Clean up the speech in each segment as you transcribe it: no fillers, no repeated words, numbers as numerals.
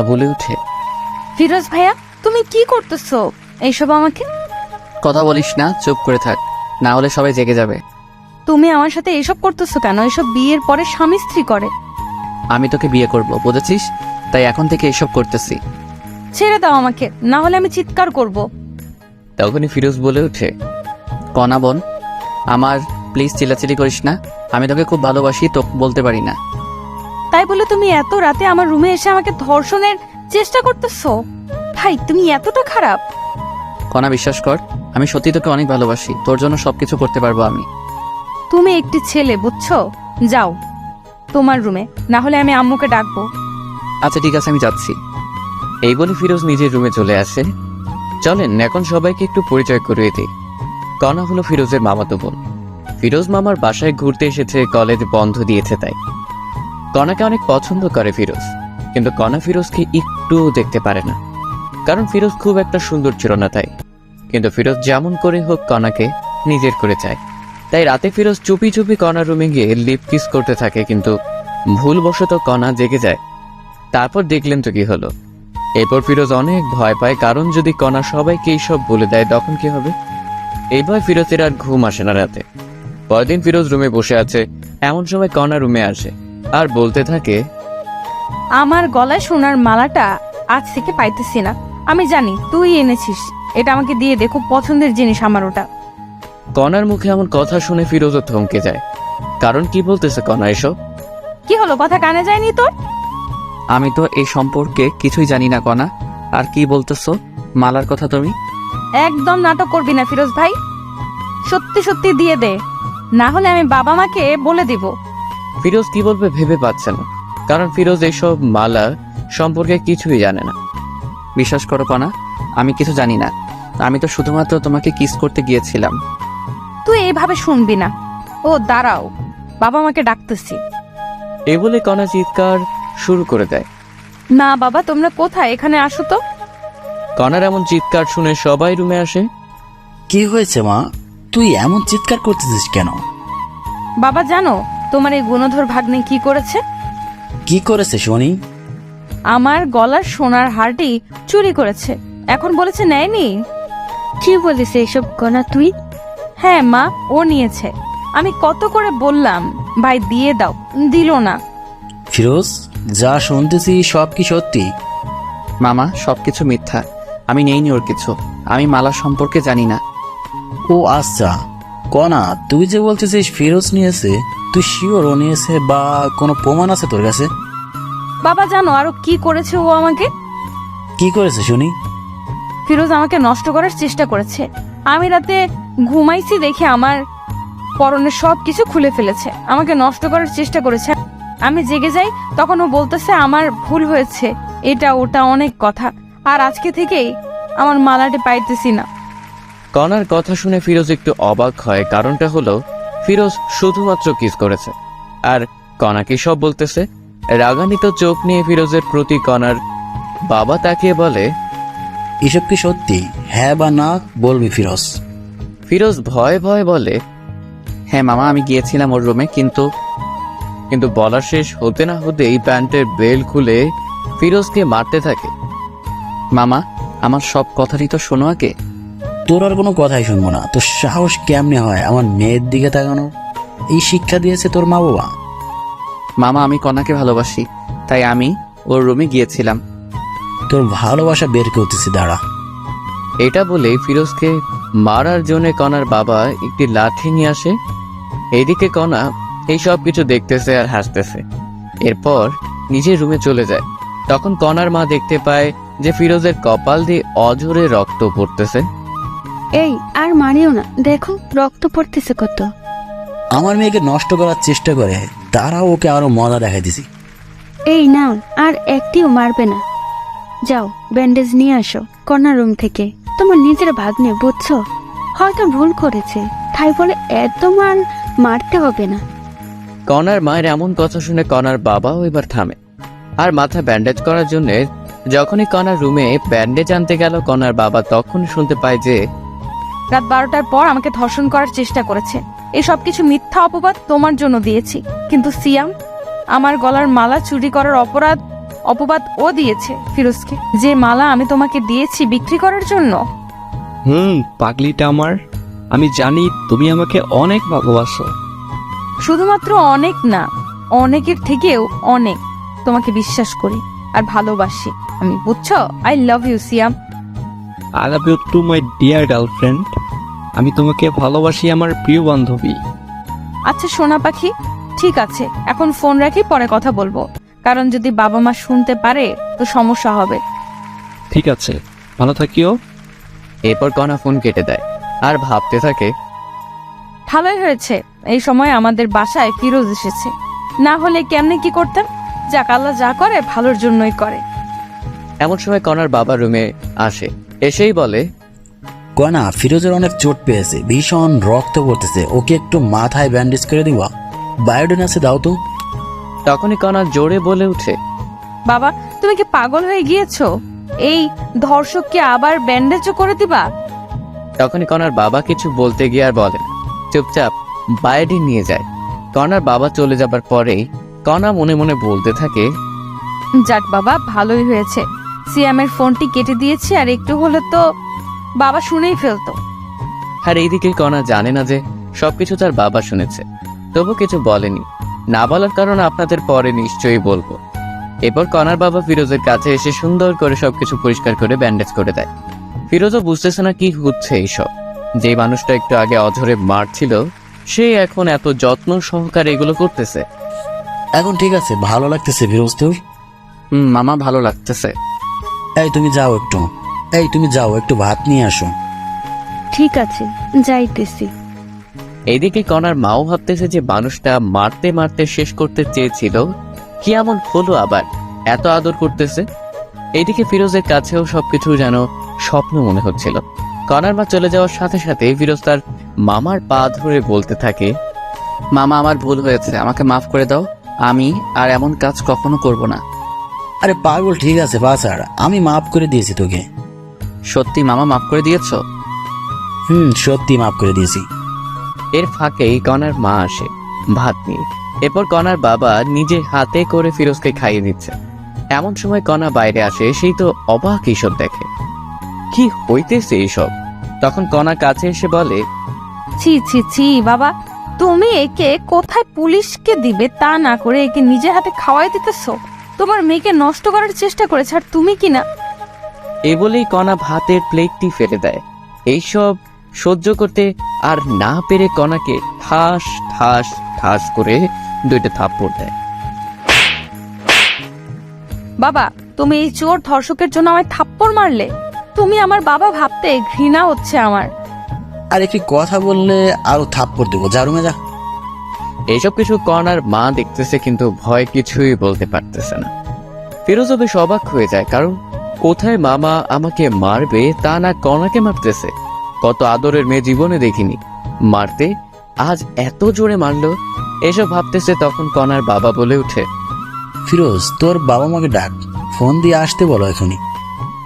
বলে উঠে, ফিরোজ ভাইয়া তুমি কি করতেছো এইসব? আমাকে কথা বলিস না, চুপ করে থাক, না হলে সবাই জেগে যাবে। তুমি আমার সাথে এইসব করতেছো কেন? এসব বিয়ের পরে স্বামী স্ত্রী করে। আমি তোকে বিয়ে করব, বুঝেছিস? তাই এখন থেকে এসব করতেছি। ছেড়ে দাও আমাকে, না হলে আমি চিৎকার করব। তখনই ফিরোজ বলে উঠে, কণা বোন আমার, প্লিজ চিল্লাচিল্লি করিস না। আমি তোকে খুব ভালোবাসি, তো বলতে পারি না। তাই বলে তুমি এত রাতে আমার রুমে এসে আমাকে ধর্ষণের চেষ্টা করতেছো? ভাই তুমি এতটা খারাপ? কণা বিশ্বাস কর, আমি সত্যি তোকে অনেক ভালোবাসি, তোর জন্য সবকিছু করতে পারবো আমি। তুমি একটি ছেলে, বুঝছো? যাও তোমার রুমে, না হলে আমি আম্মুকে ডাকবো। আচ্ছা ঠিক আছে, আমি যাচ্ছি। এই বলে ফিরোজ নিজের রুমে চলে আসে। চলেন এখন সবাইকে একটু পরিচয় করিয়ে দিই। কণা হলো ফিরোজের মামাতো বোন। ফিরোজ মামার বাসায় ঘুরতে এসেছে, কলেজ বন্ধ দিয়েছে তাই। কণাকে অনেক পছন্দ করে ফিরোজ, কিন্তু কণা ফিরোজকে একটু দেখতে পারে না, কারণ ফিরোজ খুব একটা সুন্দর ছিল না তাই। কিন্তু ফিরোজ যেমন করে হোক কণাকে নিজের করে চায়। তাই রাতে ফিরোজ চুপি চুপি কণার রুমে গিয়ে লিপ কিস করতে থাকে, কিন্তু ভুলবশত কণা জেগে যায়। তারপর দেখলেন তো কি হলো। এরপর ফিরোজ অনেক ভয় পায়, কারণ যদি কণা সবাইকে এইসব বলে দেয় তখন কি হবে। এই ভয় ফিরোজের আর ঘুম আসে না রাতে। পরদিন ফিরোজ রুমে বসে আছে, এমন সময় কণা রুমে আসে আর বলতে থাকে, আমার গলায় সোনার মালাটা আজ থেকে পাইতেছি না। আমি জানি তুই এনেছিস, এটা আমাকে দিয়ে দে, খুব পছন্দের জিনিস আমার ওটা। কণার মুখে এমন কথা শুনে ফিরোজও থমকে যায়, কারণ কি বলতেছে কণা এসব? কি হলো, কথা কানে যায়নি তোর? আমি তো এই সম্পর্কে কিছুই জানি না কণা, আর কি বলতেছো মালার কথা তুমি? একদম নাটক করবি না ফিরোজ ভাই, সত্যি সত্যি দিয়ে দে, না হলে আমি বাবা মাকে বলে দিব। ফিরোজ কি বলবে ভেবে পাচ্ছে না, কারণ ফিরোজ এইসব মালা সম্পর্কে কিছুই জানে না। বিশ্বাস করো কণা, আমি কিছু জানি না। আমি তো শুধুমাত্র তোমাকে কিস করতে গিয়েছিলাম। তুই এইভাবে শুনবি না। ও দাঁড়াও, বাবা মাকে ডাকতেছি। এই বলে কণা চিৎকার শুরু করে দেয়। না বাবা, তোমরা কোথায়? এখানে আসো তো। কণার এমন চিৎকার শুনে সবাই রুমে আসে। কি হয়েছে মা, তুই এমন চিৎকার করতেছিস কেন? বাবা জানো তোমার এই গুণধর ভাগ্নে কি করেছে? কি করেছে শুনি? আমার গলার সোনার হারটি চুরি করেছে, এখন বলেছে নেয়নি। কি বলিস এইসব কণা তুই? হ্যাঁ মা, ও নিয়েছে। আমি কত করে বললাম ভাই দিয়ে দাও, দিল না। ফিরোজ, যা শুনতেছি সব কি সত্যি? মামা সবকিছু মিথ্যা, আমি নেইনি ওর কিছু। আমি মালা সম্পর্কে জানি না। ও আচ্ছা, কণা তুই যে বলতেছিস ফিরোজ নিয়েছে, তুই শিওর ও নিয়েছে বা কোনো প্রমাণ আছে তোর কাছে? বাবা জানো আরো কি করেছে ও আমাকে? কি করেছে শুনি? ফিরোজ আমাকে নষ্ট করার চেষ্টা করেছে। আমি রাতে ঘুমাইছি দেখে আমার পরনের সব কিছু খুলে ফেলেছে, আমাকে নষ্ট করার চেষ্টা করেছে। আমি জেগে যাই, তখন ও বলতেছে আমার ভুল হয়েছে, এটা ওটা অনেক কথা, আর আজকে থেকেই আমার মালাটি পাইতেছি না। কণার কথা শুনে ফিরোজ একটু অবাক হয়, কারণটা হলো ফিরোজ শুধুমাত্র কিস করেছে, আর কণা কি সব বলতেছে। রাগান্বিত চোখ নিয়ে ফিরোজের প্রতি কণার বাবা তাকিয়ে বলে, এসব কি সত্যি? হ্যাঁ বা না বলবি ফিরোজ। ফিরোজ ভয়ে ভয়ে বলে, হ্যাঁ মামা, আমি গিয়েছিলাম ওর রুমে, কিন্তু বলা শেষ হতে না হতেই প্যান্টের বেল খুলে ফিরোজকে মারতে থাকে। মামা আমার সব কথারই তো শোনো আগে। তোর আর কোনো কথাই শুনবো না। তোর সাহস কেমনে হয় আমার মেয়ের দিকে তাকানো? এই শিক্ষা দিয়েছে তোর মা বাবা? মামা আমি কণাকে ভালোবাসি, তাই আমি ওর রুমে গিয়েছিলাম। তোর ভালোবাসা বের করতেছি, দাঁড়া। এটা বলে ফিরোজকে মারার জন্য কণার বাবা একটি লাঠি নিয়ে আসে। এইদিকে কণা এই সব কিছু দেখতেছে আর হাসতেছে। এরপর নিজের রুমে চলে যায়। তখন কণার মা দেখতে পায় যে ফিরোজের কপাল দিয়ে অঝরে রক্ত পড়তেছে। এই আর মারিও না, দেখো রক্ত পড়তেছে কত। আমার মেয়েকে নষ্ট করার চেষ্টা করে, তারাও ওকে আরো মজা দেখাই দিছি। এই নাও, আর একটিও মারবে না। যাও ব্যান্ডেজ নিয়ে আসো কর্নার রুম থেকে। তোমার নিজের ভাগ্নে, বুঝছো? হয়তো ভুল করেছে, তাই বলে এত মারতে হবে না। কণার মায়ের এমন কথা শুনে কণার বাবাও এবার থামে, আর মাথা ব্যান্ডেজ করার জন্য যখনই কণার রুমে ব্যান্ডেজ আনতে গেল, কণার বাবা তখন শুনতে পায় যে রাত 12টার পর আমাকে ধর্ষণ করার চেষ্টা করেছে। এই সব কিছু মিথ্যা অপবাদ তোমার জন্য দিয়েছি, কিন্তু সিয়াম আমার গলার মালা চুরি করার অপরাধ অপবাদ ও দিয়েছে ফিরোজকে, যে মালা আমি তোমাকে দিয়েছি বিক্রি করার জন্য। পাগলিটা আমার, আমি জানি তুমি আমাকে অনেক ভালোবাসো। শুধুমাত্র অনেক না, অনেকের থেকেও অনেক তোমাকে বিশ্বাস করি আর ভালোবাসি আমি, বুঝছো? I love you Siam. I love you too my dear girlfriend. আমি তোমাকে ভালোবাসি আমার প্রিয় বান্ধবী। আচ্ছা সোনা পাখি, ঠিক আছে, এখন ফোন রাখি, পরে কথা বলবো, কারণ যদি বাবা মা শুনতে পারে তো সমস্যা হবে। ঠিক আছে, ভালো থাকিও। এরপর কণা ফোন কেটে দেয় আর ভাবতে থাকে, ভালোই হয়েছে এই সময় আমাদের বাসায় ফিরোজ এসেছে, না হলে কেমনে কি করতাম। যাক, আল্লাহ যা করে ভালোর জন্যই করে। এমন সময় কণার বাবা রুমে আসে, এসেই বলে, কনা, ফিরোজের অনেক চোট পেয়েছে, ভীষণ রক্ত পড়তেছে, ওকে একটু মাথায় ব্যান্ডেজ করে দিবা, বায়োডিন আছে দাও তো। তখনই কণা জোরে বলে উঠে, বাবা, তুমি কি পাগল হয়ে গিয়েছো? এই ধর্ষককে আবার ব্যান্ডেজও করে দিবা? তখনই কণার বাবা কিছু বলতে গিয়ে আর বলে না, চুপচাপ বায়োডিন নিয়ে যায়। কণার বাবা চলে যাবার পরেই কণা মনে মনে বলতে থাকে, যাক বাবা, ভালোই হয়েছে সিয়ামের ফোনটি কেটে দিয়েছি, আর একটু হলে তো বাবা শুনেই ফেলতো। আর এইদিকে কণা জানে না যে সবকিছু তার বাবা শুনেছে, তবু কিছু বলেনি। না বলার কারণ আপনাদের পরে নিশ্চয়ই বলবো। এরপর কণার বাবা ফিরোজের কাছে এসে সুন্দর করে সবকিছু পরিষ্কার করে ব্যান্ডেজ করে দেয়। ফিরোজও বুঝতেছে না কি হচ্ছে এইসব। যে মানুষটা একটু আগে অঝরে মারছিল, সে এখন এত যত্ন সহকারে এগুলো করতেছে। এখন ঠিক আছে, ভালো লাগতেছে ফিরোজ তোর? মামা, ভালো লাগতেছে। এই তুমি যাও একটু ভাত নিয়ে আসো। ঠিক আছে, যাইতেছি। এইদিকে কণার মাও ভাবতেছে যে মানুষটা মারতে মারতে শেষ করতে চেয়েছিল, কি এমন হলো আবার এত আদর করতেছে। এইদিকে ফিরোজের কাছেও সবকিছু যেন স্বপ্ন মনে হচ্ছিল। কণার মা চলে যাওয়ার সাথে সাথে ফিরোজ তার মামার পা ধরে বলতে থাকে, মামা, আমার ভুল হয়েছে, আমাকে মাফ করে দাও, আমি আর এমন কাজ কখনো করব না। আরে পাগল, ঠিক আছে বাছার, আমি মাফ করে দিয়েছি তোকে। সত্যি মামা, মাফ করে দিয়েছো? সত্যি মাফ করে দিয়েছি। এর ফাঁকেই কণার মা আসে ভাত নিয়ে। এরপর কণার বাবা নিজে হাতে করে ফিরোজকে খাইয়ে দিচ্ছে। এমন সময় কণা বাইরে আসে, সেই তো অবাক এইসব দেখে, কি হইতেছে এইসব। তখন কণা কাছে এসে বলে, ছি ছি ছি বাবা, তুমি একে কোথায় পুলিশকে দিবে তা না করে একে নিজের হাতে খাওয়াই দিতেছো। তোমার মেয়েকে নষ্ট করার চেষ্টা করেছে, আর তুমি কি না। এই বলেই কণা ভাতের প্লেটটি ফেলে দেয়। এইসব সহ্য করতে আর না পেরে কণাকে ঠাস ঠাস ঠাস করে 2টা থাপ্পড় দেয়। বাবা, তুমি এই চোর ধর্ষকের জন্য আমায় থাপ্পড় মারলে? তুমি আমার বাবা ভাবতে ঘৃণা হচ্ছে আমার। আর একটি কথা বললে আরো থাপ্পড় দেবো, যা রুমে যা। এইসব কিছু কণার মা দেখতেছে, কিন্তু ভয় কিছুই বলতে পারতেছে না। ফিরোজও বেশ অবাক হয়ে যায়, কারণ কোথায় মামা আমাকে মারবে তা না কণাকে মারতেছে। কত আদরের মেয়ে জীবনে দেখিনি, মারতে আজ এত জোরে মারলো। এসব ভাবতেছে, তখন কণার বাবা বলে উঠে, ফিরোজ, তোর বাবা মাকে ডাক, ফোন দিয়ে আসতে বলো এখনই।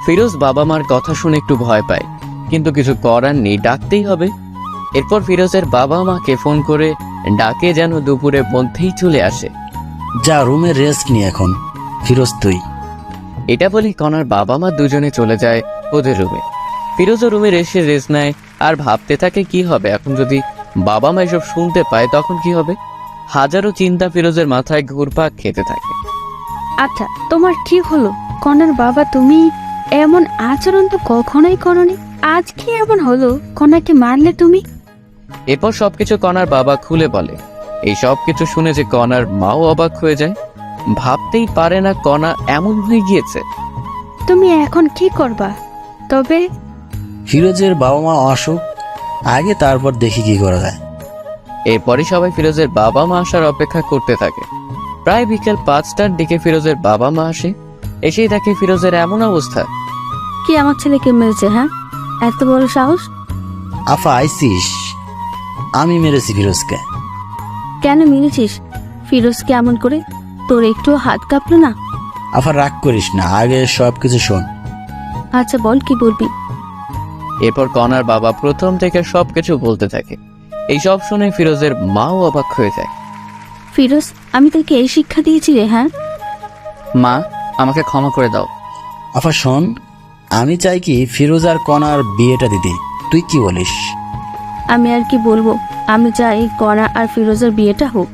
ফিরোজ বাবা মার কথা শুনে একটু ভয় পায়, কিন্তু কিছু করার নেই, ডাকতেই হবে। এরপর ফিরোজের বাবা মাকে ফোন করে ডাকে যেন দুপুরের মধ্যেই চলে আসে। যা রুমে রেস্ট নি এখন, ফিরোজ তুই। এটা বলি কণার বাবা মা দুজনে চলে যায় ওদের রুমে। ফিরোজও রুমে এসে রেস্ট নেয় আর ভাবতে থাকে কি হবে এখন যদি বাবা মা এসব শুনতে পায়, তখন কি হবে। হাজারো চিন্তা ফিরোজের মাথায় ঘুরপাক খেতে থাকে। আচ্ছা, তোমার কি হলো? কনার বাবা, তুমি এমন আচরণ তো কখনোই করনি, আজ কি এমন হলো? কনাকে মারলে তুমি? এরপর সবকিছু কণার বাবা খুলে বলে। এই সব কিছু শুনে যে কণার মাও অবাক হয়ে যায়, ভাবতেই পারে না কণা এমন হয়ে গিয়েছে। তুমি এখন কি করবা? তবে ফিরোজের বাবা মা আসুক আগে, তারপর দেখি কি করা যায়। এরপরই সবাই ফিরোজের বাবা মা আসার অপেক্ষা করতে থাকে। প্রায় বিকেল 5টার দিকে ফিরোজের বাবা মা আসে। এসেই দেখে ফিরোজের এমন অবস্থা। কি আমার ছেলেকে মেরেছে? হ্যাঁ, এত বড় সাহস? আফা আইসিস? আমি মেরেছি ফিরোজকে। কেন মেরেছিস ফিরোজকে এমন করে? তোর একটু হাত কাঁপলো না? আফা রাগ করিস না, আগে সবকিছু শোন। আচ্ছা বল, কি বলবি? এরপর কণার বাবা প্রথম থেকে সবকিছু বলতে থাকে। এই সব শুনে ফিরোজের মাও অবাক হয়ে যায়। ফিরোজ, আমি তোকে এই শিক্ষা দিয়েছি রে? হ্যাঁ মা, আমাকে ক্ষমা করে দাও। আফা শোন, আমি চাই কি ফিরোজ আর কণার বিয়েটা দিতে, তুই কি বলিস? আমি আর কি বলবো, আমি চাই কণা আর ফিরোজের বিয়েটা হোক।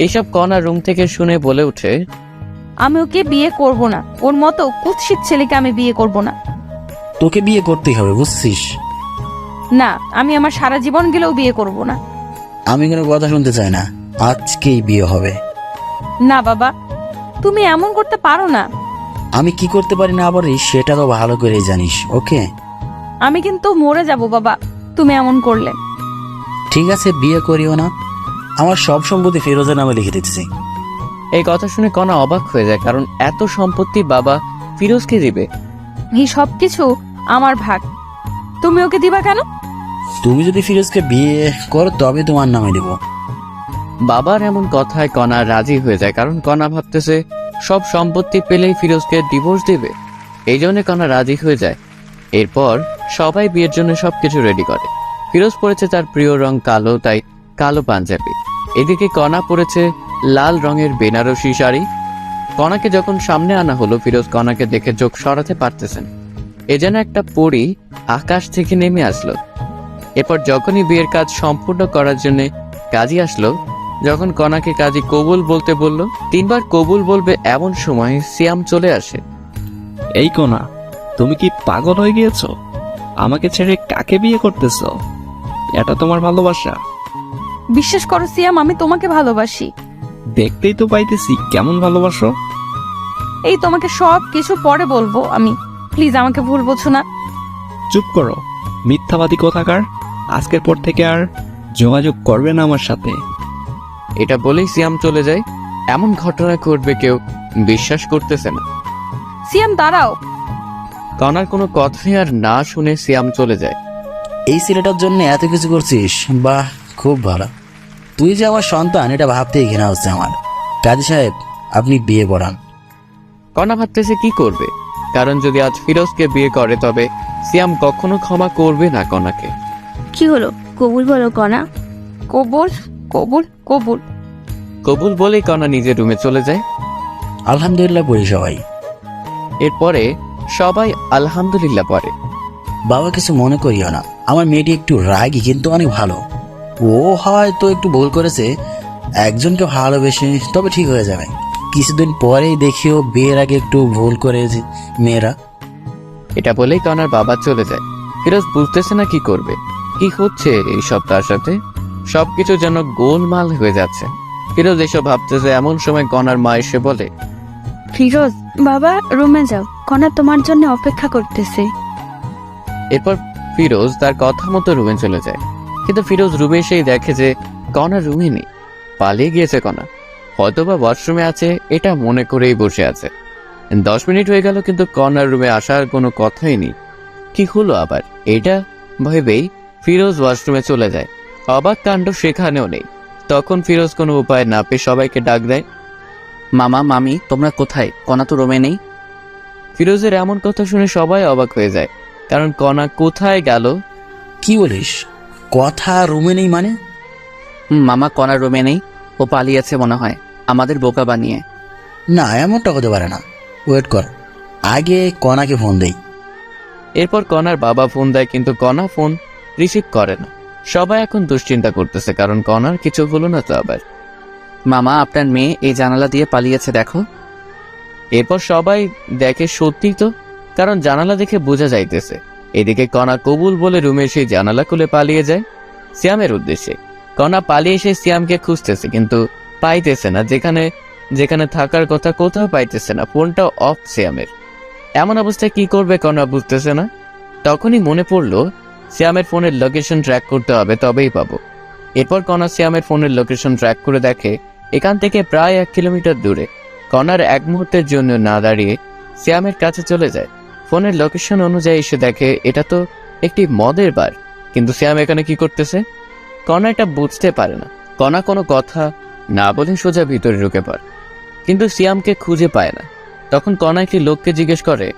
এইসব কণা রুম থেকে শুনে বলে ওঠে, আমি ওকে বিয়ে করব না, ওর মতো কুৎসিত ছেলেকে আমি বিয়ে করব না। তোকে বিয়ে করতেই হবে, বুঝছিস? না, আমি আমার সারা জীবন গেলেও বিয়ে করব না। আমি কোনো কথা শুনতে চাই না, আজকেই বিয়ে হবে। না বাবা, তুমি এমন করতে পারো না। আমি কি করতে পারি না পারি সেটা তো ভালো করেই জানিস, ওকে? আমি কিন্তু মরে যাব বাবা তুমি এমন করলে। ঠিক আছে, বিয়ে করিও না, আমার সব সম্পত্তি ফিরোজের নামে লিখে দিতেছি। এই কথা শুনে কণা অবাক হয়ে যায়, কারণ এত সম্পত্তি বাবা ফিরোজকে দিবে। এই সব কিছু আমার ভাগ, তুমি ওকে দিবা কেন? তুমি যদি ফিরোজকে বিয়ে করো তবে তোমার নামে দেব। বাবার এমন কথায় কণা রাজি হয়ে যায়, কারণ কণা ভাবতেছে সব সম্পত্তি পেলেই ফিরোজকে ডিভোর্স দেবে। এই জন্য কণা রাজি হয়ে যায়। এরপর সবাই বিয়ের জন্য সবকিছু রেডি করে। ফিরোজ পরেছে তার প্রিয় রং কালো, তাই কালো পাঞ্জাবি। এদিকে কণা পরেছে লাল রঙের বেনারসি শাড়ি। কণাকে যখন সামনে আনা হলো, ফিরোজ কণাকে দেখে চোখ সরাতে পারতেছেন। এ যেন একটা পরী আকাশ থেকে নেমে আসলো। এরপর যখনই বিয়ের কাজ সম্পূর্ণ করার জন্য কাজী আসলো, যখন কণাকে কাজী কবুল বলতে বলল, 3 বার কবুল বলবে এমন সময় সিয়াম চলে আসে। এই কোনা, তুমি কি পাগল হয়ে গিয়েছো? আমাকে ছেড়ে কাকে বিয়ে করতেছো? এটা তোমার ভালোবাসা? বিশ্বাস করো সিয়াম, আমি তোমাকে ভালোবাসি। দেখতেই তো পাইতেছি কেমন ভালোবাসো। এই তোমাকে সব কিছু পরে বলবো আমি, প্লিজ আমাকে ভুল বোঝো না। চুপ করো, মিথ্যাবাদী কোথাকার। আজকের পর থেকে আর যোগাযোগ করবে না আমার সাথে। এটা বলেই সিয়াম চলে যায়। এমন ঘটনা ঘটবে কেউ বিশ্বাস করতেছে না। সিয়াম দাঁড়াও। কণার কোনো কথাই আর না শুনে সিয়াম চলে যায়। এই ছেলেটার জন্য এত কিছু করছিস, বাহ, খুব ভালো। তুই যে আমার সন্তান এটা ভাবতেই ঘৃণা হচ্ছে আমার। কাজী সাহেব, আপনি বিয়ে পড়ান। কণা ভাবতেছে কি করবে, কারণ যদি আজ ফিরোজকে বিয়ে করে তবে সিয়াম কখনো ক্ষমা করবে না কণাকে। কি হলো, কবুল বলো কণা। কবুল কবুল কবুল। কবুল বলেই কণা নিজের রুমে চলে যায়। আলহামদুলিল্লাহ পড়ি সবাই। এরপরে সবাই আলহামদুলিল্লাহ পড়ে। বাবা কিছু মনে করিও না, আমার মেয়েটি একটু রাগী কিন্তু অনেক ভালো। ও হয়তো একটু ভুল করেছে, একজনকে ভালোবেসে, তবে ঠিক হয়ে যাবে। কিছুদিন পরেই দেখিও বিয়ের আগে একটু ভুল করেছে মেয়েরা। এটা বলেই কণার বাবা চলে যায়। ফিরোজ বুঝতেছে না কি করবে, কি হচ্ছে এইসব তার সাথে। সবকিছু যেন গোলমাল হয়ে যাচ্ছে। ফিরোজ এসব ভাবতেছে এমন সময় কণার মা এসে বলে, ফিরোজ বাবা রুমে যাও, কণা তোমার জন্য অপেক্ষা করতেছে। এরপর ফিরোজ তার কথা মতো রুমে চলে যায়। কিন্তু ফিরোজ রুমে এসেই দেখে যে কণা রুমে নেই, পালিয়ে গিয়েছে কণা। হয়তোবা ওয়াশরুমে আছে এটা মনে করেই বসে আছে। 10 মিনিট হয়ে গেল কিন্তু কণার রুমে আসার কোনো কথাই নেই। কি হলো আবার এটা ভেবেই ফিরোজ ওয়াশরুমে চলে যায়। অবাক কাণ্ড সেখানেও নেই। তখন ফিরোজ কোনো উপায় না পেয়ে সবাইকে ডাক দেয়, মামা মামি তোমরা কোথায়? কণা তো রুমে নেই। ফিরোজের এমন কথা শুনে সবাই অবাক হয়ে যায়, কারণ কণা কোথায় গেল। কি বলিস, কথা রুমে নেই মানে? মামা কণার রুমে নেই, ও পালিয়েছে মনে হয় আমাদের বোকা বানিয়ে। না, এমনটা হতে পারে না। ওয়েট কর, আগে কণাকে ফোন দেই। এরপর কণার বাবা ফোন দেয়, কিন্তু কণা ফোন রিসিভ করে না। সবাই এখন দুশ্চিন্তা করতেছে, কারণ কণার কিছু হলো না তো আবার। মামা আপনার মেয়ে এই জানালা দিয়ে পালিয়েছে দেখো। এরপর সবাই দেখে সত্যি তো, কারণ জানালা দেখে বোঝা যাইতেছে। এদিকে কণা কবুল বলে রুমে এসে জানালা খুলে পালিয়ে যায় সিয়ামের উদ্দেশ্যে। কণা পালিয়ে এসে সিয়ামকে খুঁজতেছে, কিন্তু পাইতেছে না। যেখানে যেখানে থাকার কথা কোথাও পাইতেছে না। ফোনটা অফ সিয়ামের। এমন অবস্থায় কি করবে কণা বুঝতেছে না। তখনই মনে পড়লো সিয়ামের ফোনের লোকেশন ট্র্যাক করতে হবে, তবেই পাবো। এরপর কণা সিয়ামের ফোনের লোকেশন ট্র্যাক করে দেখে এখান থেকে প্রায় 1 কিলোমিটার দূরে। কণার এক মুহূর্তের জন্য না দাঁড়িয়ে সিয়ামের কাছে চলে যায়। ফোনের লোকেশন অনুযায়ী এসে দেখে এটা তো একটি মদের বার, কিন্তু সিয়াম এখানে কি করতেছে? কণা এটা বুঝতে পারে না। কণা কোনো কথা না বলে সোজা ভিতরে ঢুকে পড়ে, কিন্তু সিয়ামকে খুঁজে পায় না। তখন কণা একটি লোককে জিজ্ঞেস করে,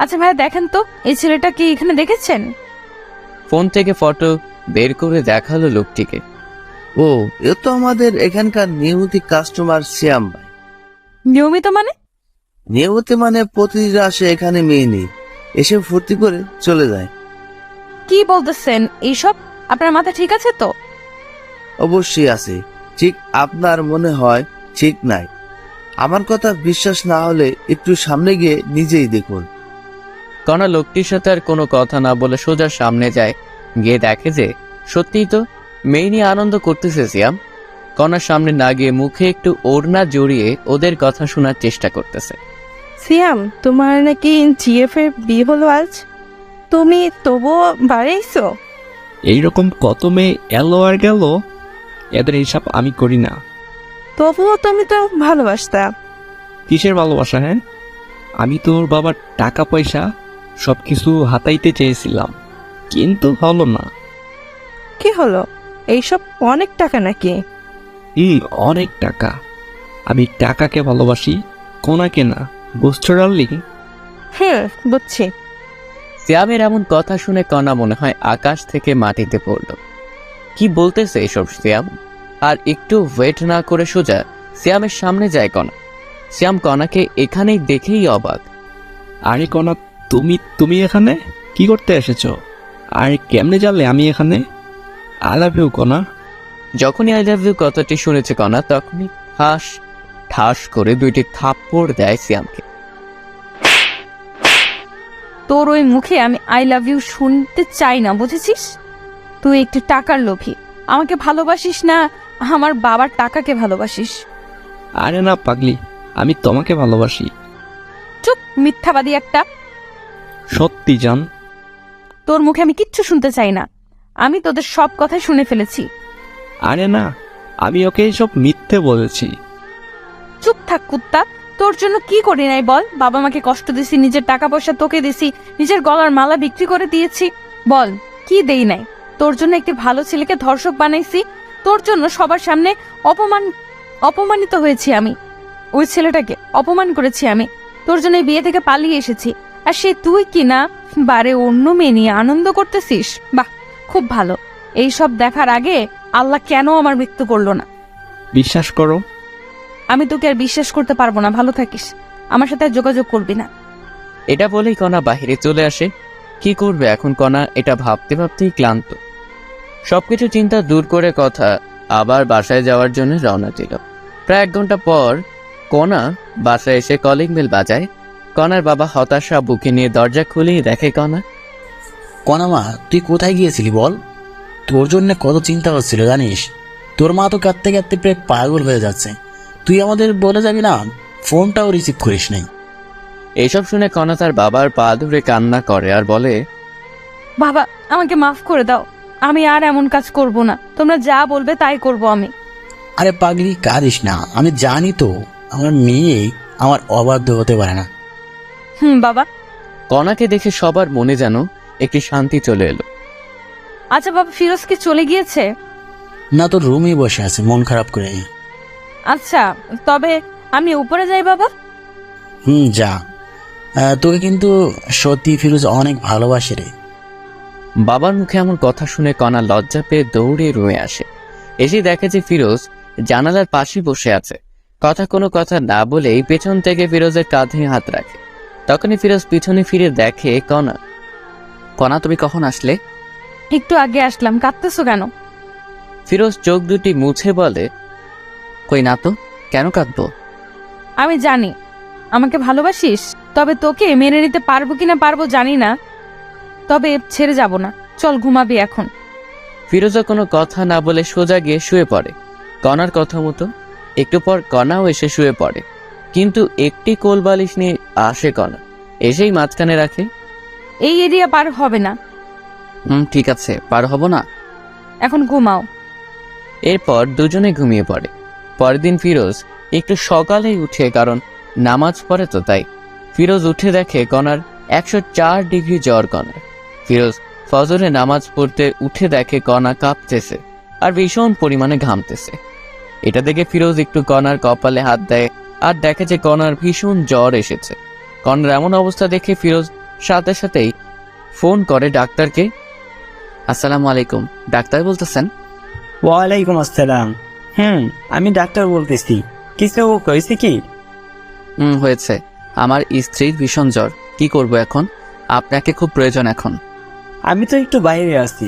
আচ্ছা ভাইয়া দেখেন তো এই ছেলেটা কি এখানে দেখেছেন? ফোন থেকে ফটো বের করে দেখালো লোকটিকে। ও, এ তো আমাদের এখানকার নিয়মিত কাস্টমার শ্যাম ভাই। নিয়মিত মানে? নিয়মিত মানে প্রতিদিন আসে এখানে মেয়ে নেই, এসে ফুর্তি করে চলে যায়। কি বলতেছেন এইসব? আপনার মাথা ঠিক আছে তো? অবশ্যই আছে, ঠিক আপনার মনে হয় ঠিক নাই। আমার কথা বিশ্বাস না হলে একটু সামনে গিয়ে নিজেই দেখুন। কণা লোকটির সাথে আর কোনো কথা না বলে সোজা সামনে যায়। গিয়ে দেখে যে সত্যিই তো মেয়ে নিয়ে আনন্দ করতেছে সিয়াম। কণার সামনে না গিয়ে মুখে একটু ওড়না জড়িয়ে ওদের কথা শোনার চেষ্টা করতেছে। সিয়াম, তোমার নাকি জিএফ এর বিয়ে হলো আজ, তুমি তবুও বাড়াইছো? এইরকম কত মেয়ে এলো আর গেল, এদের হিসাব আমি করি না। তবুও তুমি তো ভালোবাসতা। কিসের ভালোবাসা? হ্যাঁ, আমি তোর বাবার টাকা পয়সা সবকিছু হাতাইতে চেয়েছিলাম, কিন্তু হলো না। কি হলো? এইসব অনেক টাকা নাকি? অনেক টাকা। আমি টাকাকে ভালোবাসি, কোনাকে না। বুঝছো ডার্লিং? বুঝছি। সিয়ামের এমন কথা শুনে কণা মনে হয় আকাশ থেকে মাটিতে পড়ল। কি বলতেছে এসব সিয়াম? আর একটু ওয়েট না করে সোজা সিয়ামের সামনে যায় কণা। সিয়াম কণাকে এখানেই দেখেই অবাক। আরে কোনা, তুমি এখানে কি করতে এসেছো? আর কেমনে জানলে আমি এখানে? আই লাভ ইউ কোনা। যখনই আই লাভ ইউ কথাটি শুনেছে কণা, তখনই ঠাস করে 2টি থাপ্পড় দেয় সিয়ামকে। তোর ওই মুখে আমি আই লাভ ইউ শুনতে চাই না, বুঝেছিস? তুই একটু টাকার লোভী। আমাকে ভালোবাসিস না, আমার বাবার টাকাকে ভালোবাসিস। আরে না পাগলি, আমি তোমাকে ভালোবাসি। চুপ, মিথ্যাবাদী একটা। সত্যি জান। তোর মুখে আমি কিচ্ছু শুনতে চাই না। আমি তোদের সব কথাই শুনে ফেলেছি। আরে না, আমি ওকে সব মিথ্যে বলেছি। চুপ থাক কুত্তা। তোর জন্য কি করি নাই বল? বাবা মাকে কষ্ট দিছি, নিজের টাকা পয়সা তোকে দিছি, নিজের গলার মালা বিক্রি করে দিয়েছি। বল কি দেই নাই? তোর জন্য একটি ভালো ছেলেকে ধর্ষক বানাইছি। তোর জন্য সবার সামনে অপমানিত হয়েছি আমি। ওই ছেলেটাকে অপমান করেছি আমি। তোর জন্য এই বিয়ে থেকে পালিয়ে এসেছি। আর সে তুই কি না বারে অন্য মেয়ে নিয়ে আনন্দ করতেছিস? বাহ, খুব ভালো। এই সব দেখার আগে আল্লাহ কেন আমার মৃত্যু করলো না? বিশ্বাস করো, আমি তোকে আর বিশ্বাস করতে পারবো না। ভালো থাকিস, আমার সাথে আর যোগাযোগ করবি না। এটা বলেই কণা বাহিরে চলে আসে। কি করবে এখন কণা, এটা ভাবতে ভাবতেই ক্লান্ত। সবকিছু চিন্তা দূর করে কথা আবার বাসায় যাওয়ার জন্য রওনা দিল। প্রায় 1 ঘন্টা পর কণা বাসায় এসে কলিং বেল বাজায়। কণার বাবা হতাশা বুকে নিয়ে দরজা খুলেই দেখে কণা। কণা, তুই কোথায় গিয়েছিলি বল? তোর জন্য কত চিন্তা হচ্ছিল জানিস? তোর মা তো কাঁদতে কাঁদতে প্রায় পাগল হয়ে যাচ্ছে। তুই আমাদের বলে যাবি না, ফোনটাও রিসিভ করিস নাই। এইসব শুনে কণা তার বাবার পা ধরে কান্না করে আর বলে, বাবা, আমাকে মাফ করে দাও। আমি আর এমন কাজ করব না। তোমরা যা বলবে তাই করব আমি। আরে পাগলি, কাঁদিস না। আমি জানি তো আমার মেয়ে আমার অবাধ্য হতে পারে না। বাবা। কণাকে দেখে সবার মনে যেন একটি শান্তি চলে এলো। আচ্ছা বাবা, ফিরোজ কি চলে গিয়েছে? না, তোর রুমেই বসে আছে মন খারাপ করে। আচ্ছা, তবে আমি উপরে যাই বাবা। যা। তোকে কিন্তু সত্যি ফিরোজ অনেক ভালোবাসে রে। বাবার মুখে এমন কথা শুনে কণা লজ্জা পেয়ে দৌড়ে রুমে আসে। এসে দেখে যে ফিরোজ জানালার পাশে বসে আছে। কোনো কথা না বলেই পেছন থেকে ফিরোজের কাঁধে হাত রাখে। তখনই ফিরোজ পিছনে ফিরে দেখে কণা। কণা, তুমি কখন আসলে? একটু আগে আসলাম। কাঁদতেছো কেন? ফিরোজ চোখ দুটি মুছে বলে, কই না তো, কেন কাঁদবো? আমি জানি আমাকে ভালোবাসিস, তবে তোকে মেনে নিতে পারবো কিনা পারবো জানি না। তবে ছেড়ে যাব না। চল ঘুমাবি এখন। ফিরোজা কোনো কথা না বলে সোজা গিয়ে শুয়ে পড়ে কণার কথা মতো। একটু পর কণাও এসে শুয়ে পড়ে, কিন্তু একটি কোল বালিশ নিয়ে আসে কণা, এসেই মাঝখানে রাখে। এই এরিয়া পার হবে না। ঠিক আছে, পার হব না। এখন ঘুমাও। এরপর দুজনে ঘুমিয়ে পড়ে। পরের দিন ফিরোজ একটু সকালেই উঠে, কারণ নামাজ পড়ে তো তাই। ফিরোজ উঠে দেখে কণার 104 ডিগ্রি জ্বর। কণার ফিরোজ ফজরে নামাজ পড়তে উঠে দেখে কণা কাঁপতেছে আর ভীষণ পরিমাণে ঘামতেছে। এটা দেখে ফিরোজ একটু কণার কপালে হাত দেয় আর দেখে যে কণার ভীষণ জ্বর এসেছে। কণার এমন অবস্থা দেখে ফিরোজ সাথে সাথেই ফোন করে ডাক্তারকে। আসসালামু আলাইকুম, ডাক্তার বলতেছেন? ওয়ালাইকুম আসসালাম। আমি ডাক্তার বলতেছি। কিছু হয়েছে কি? হয়েছে। আমার স্ত্রীর ভীষণ জ্বর, কি করব এখন? আপনাকে খুব প্রয়োজন এখন। আমি তো একটু বাইরে আছি,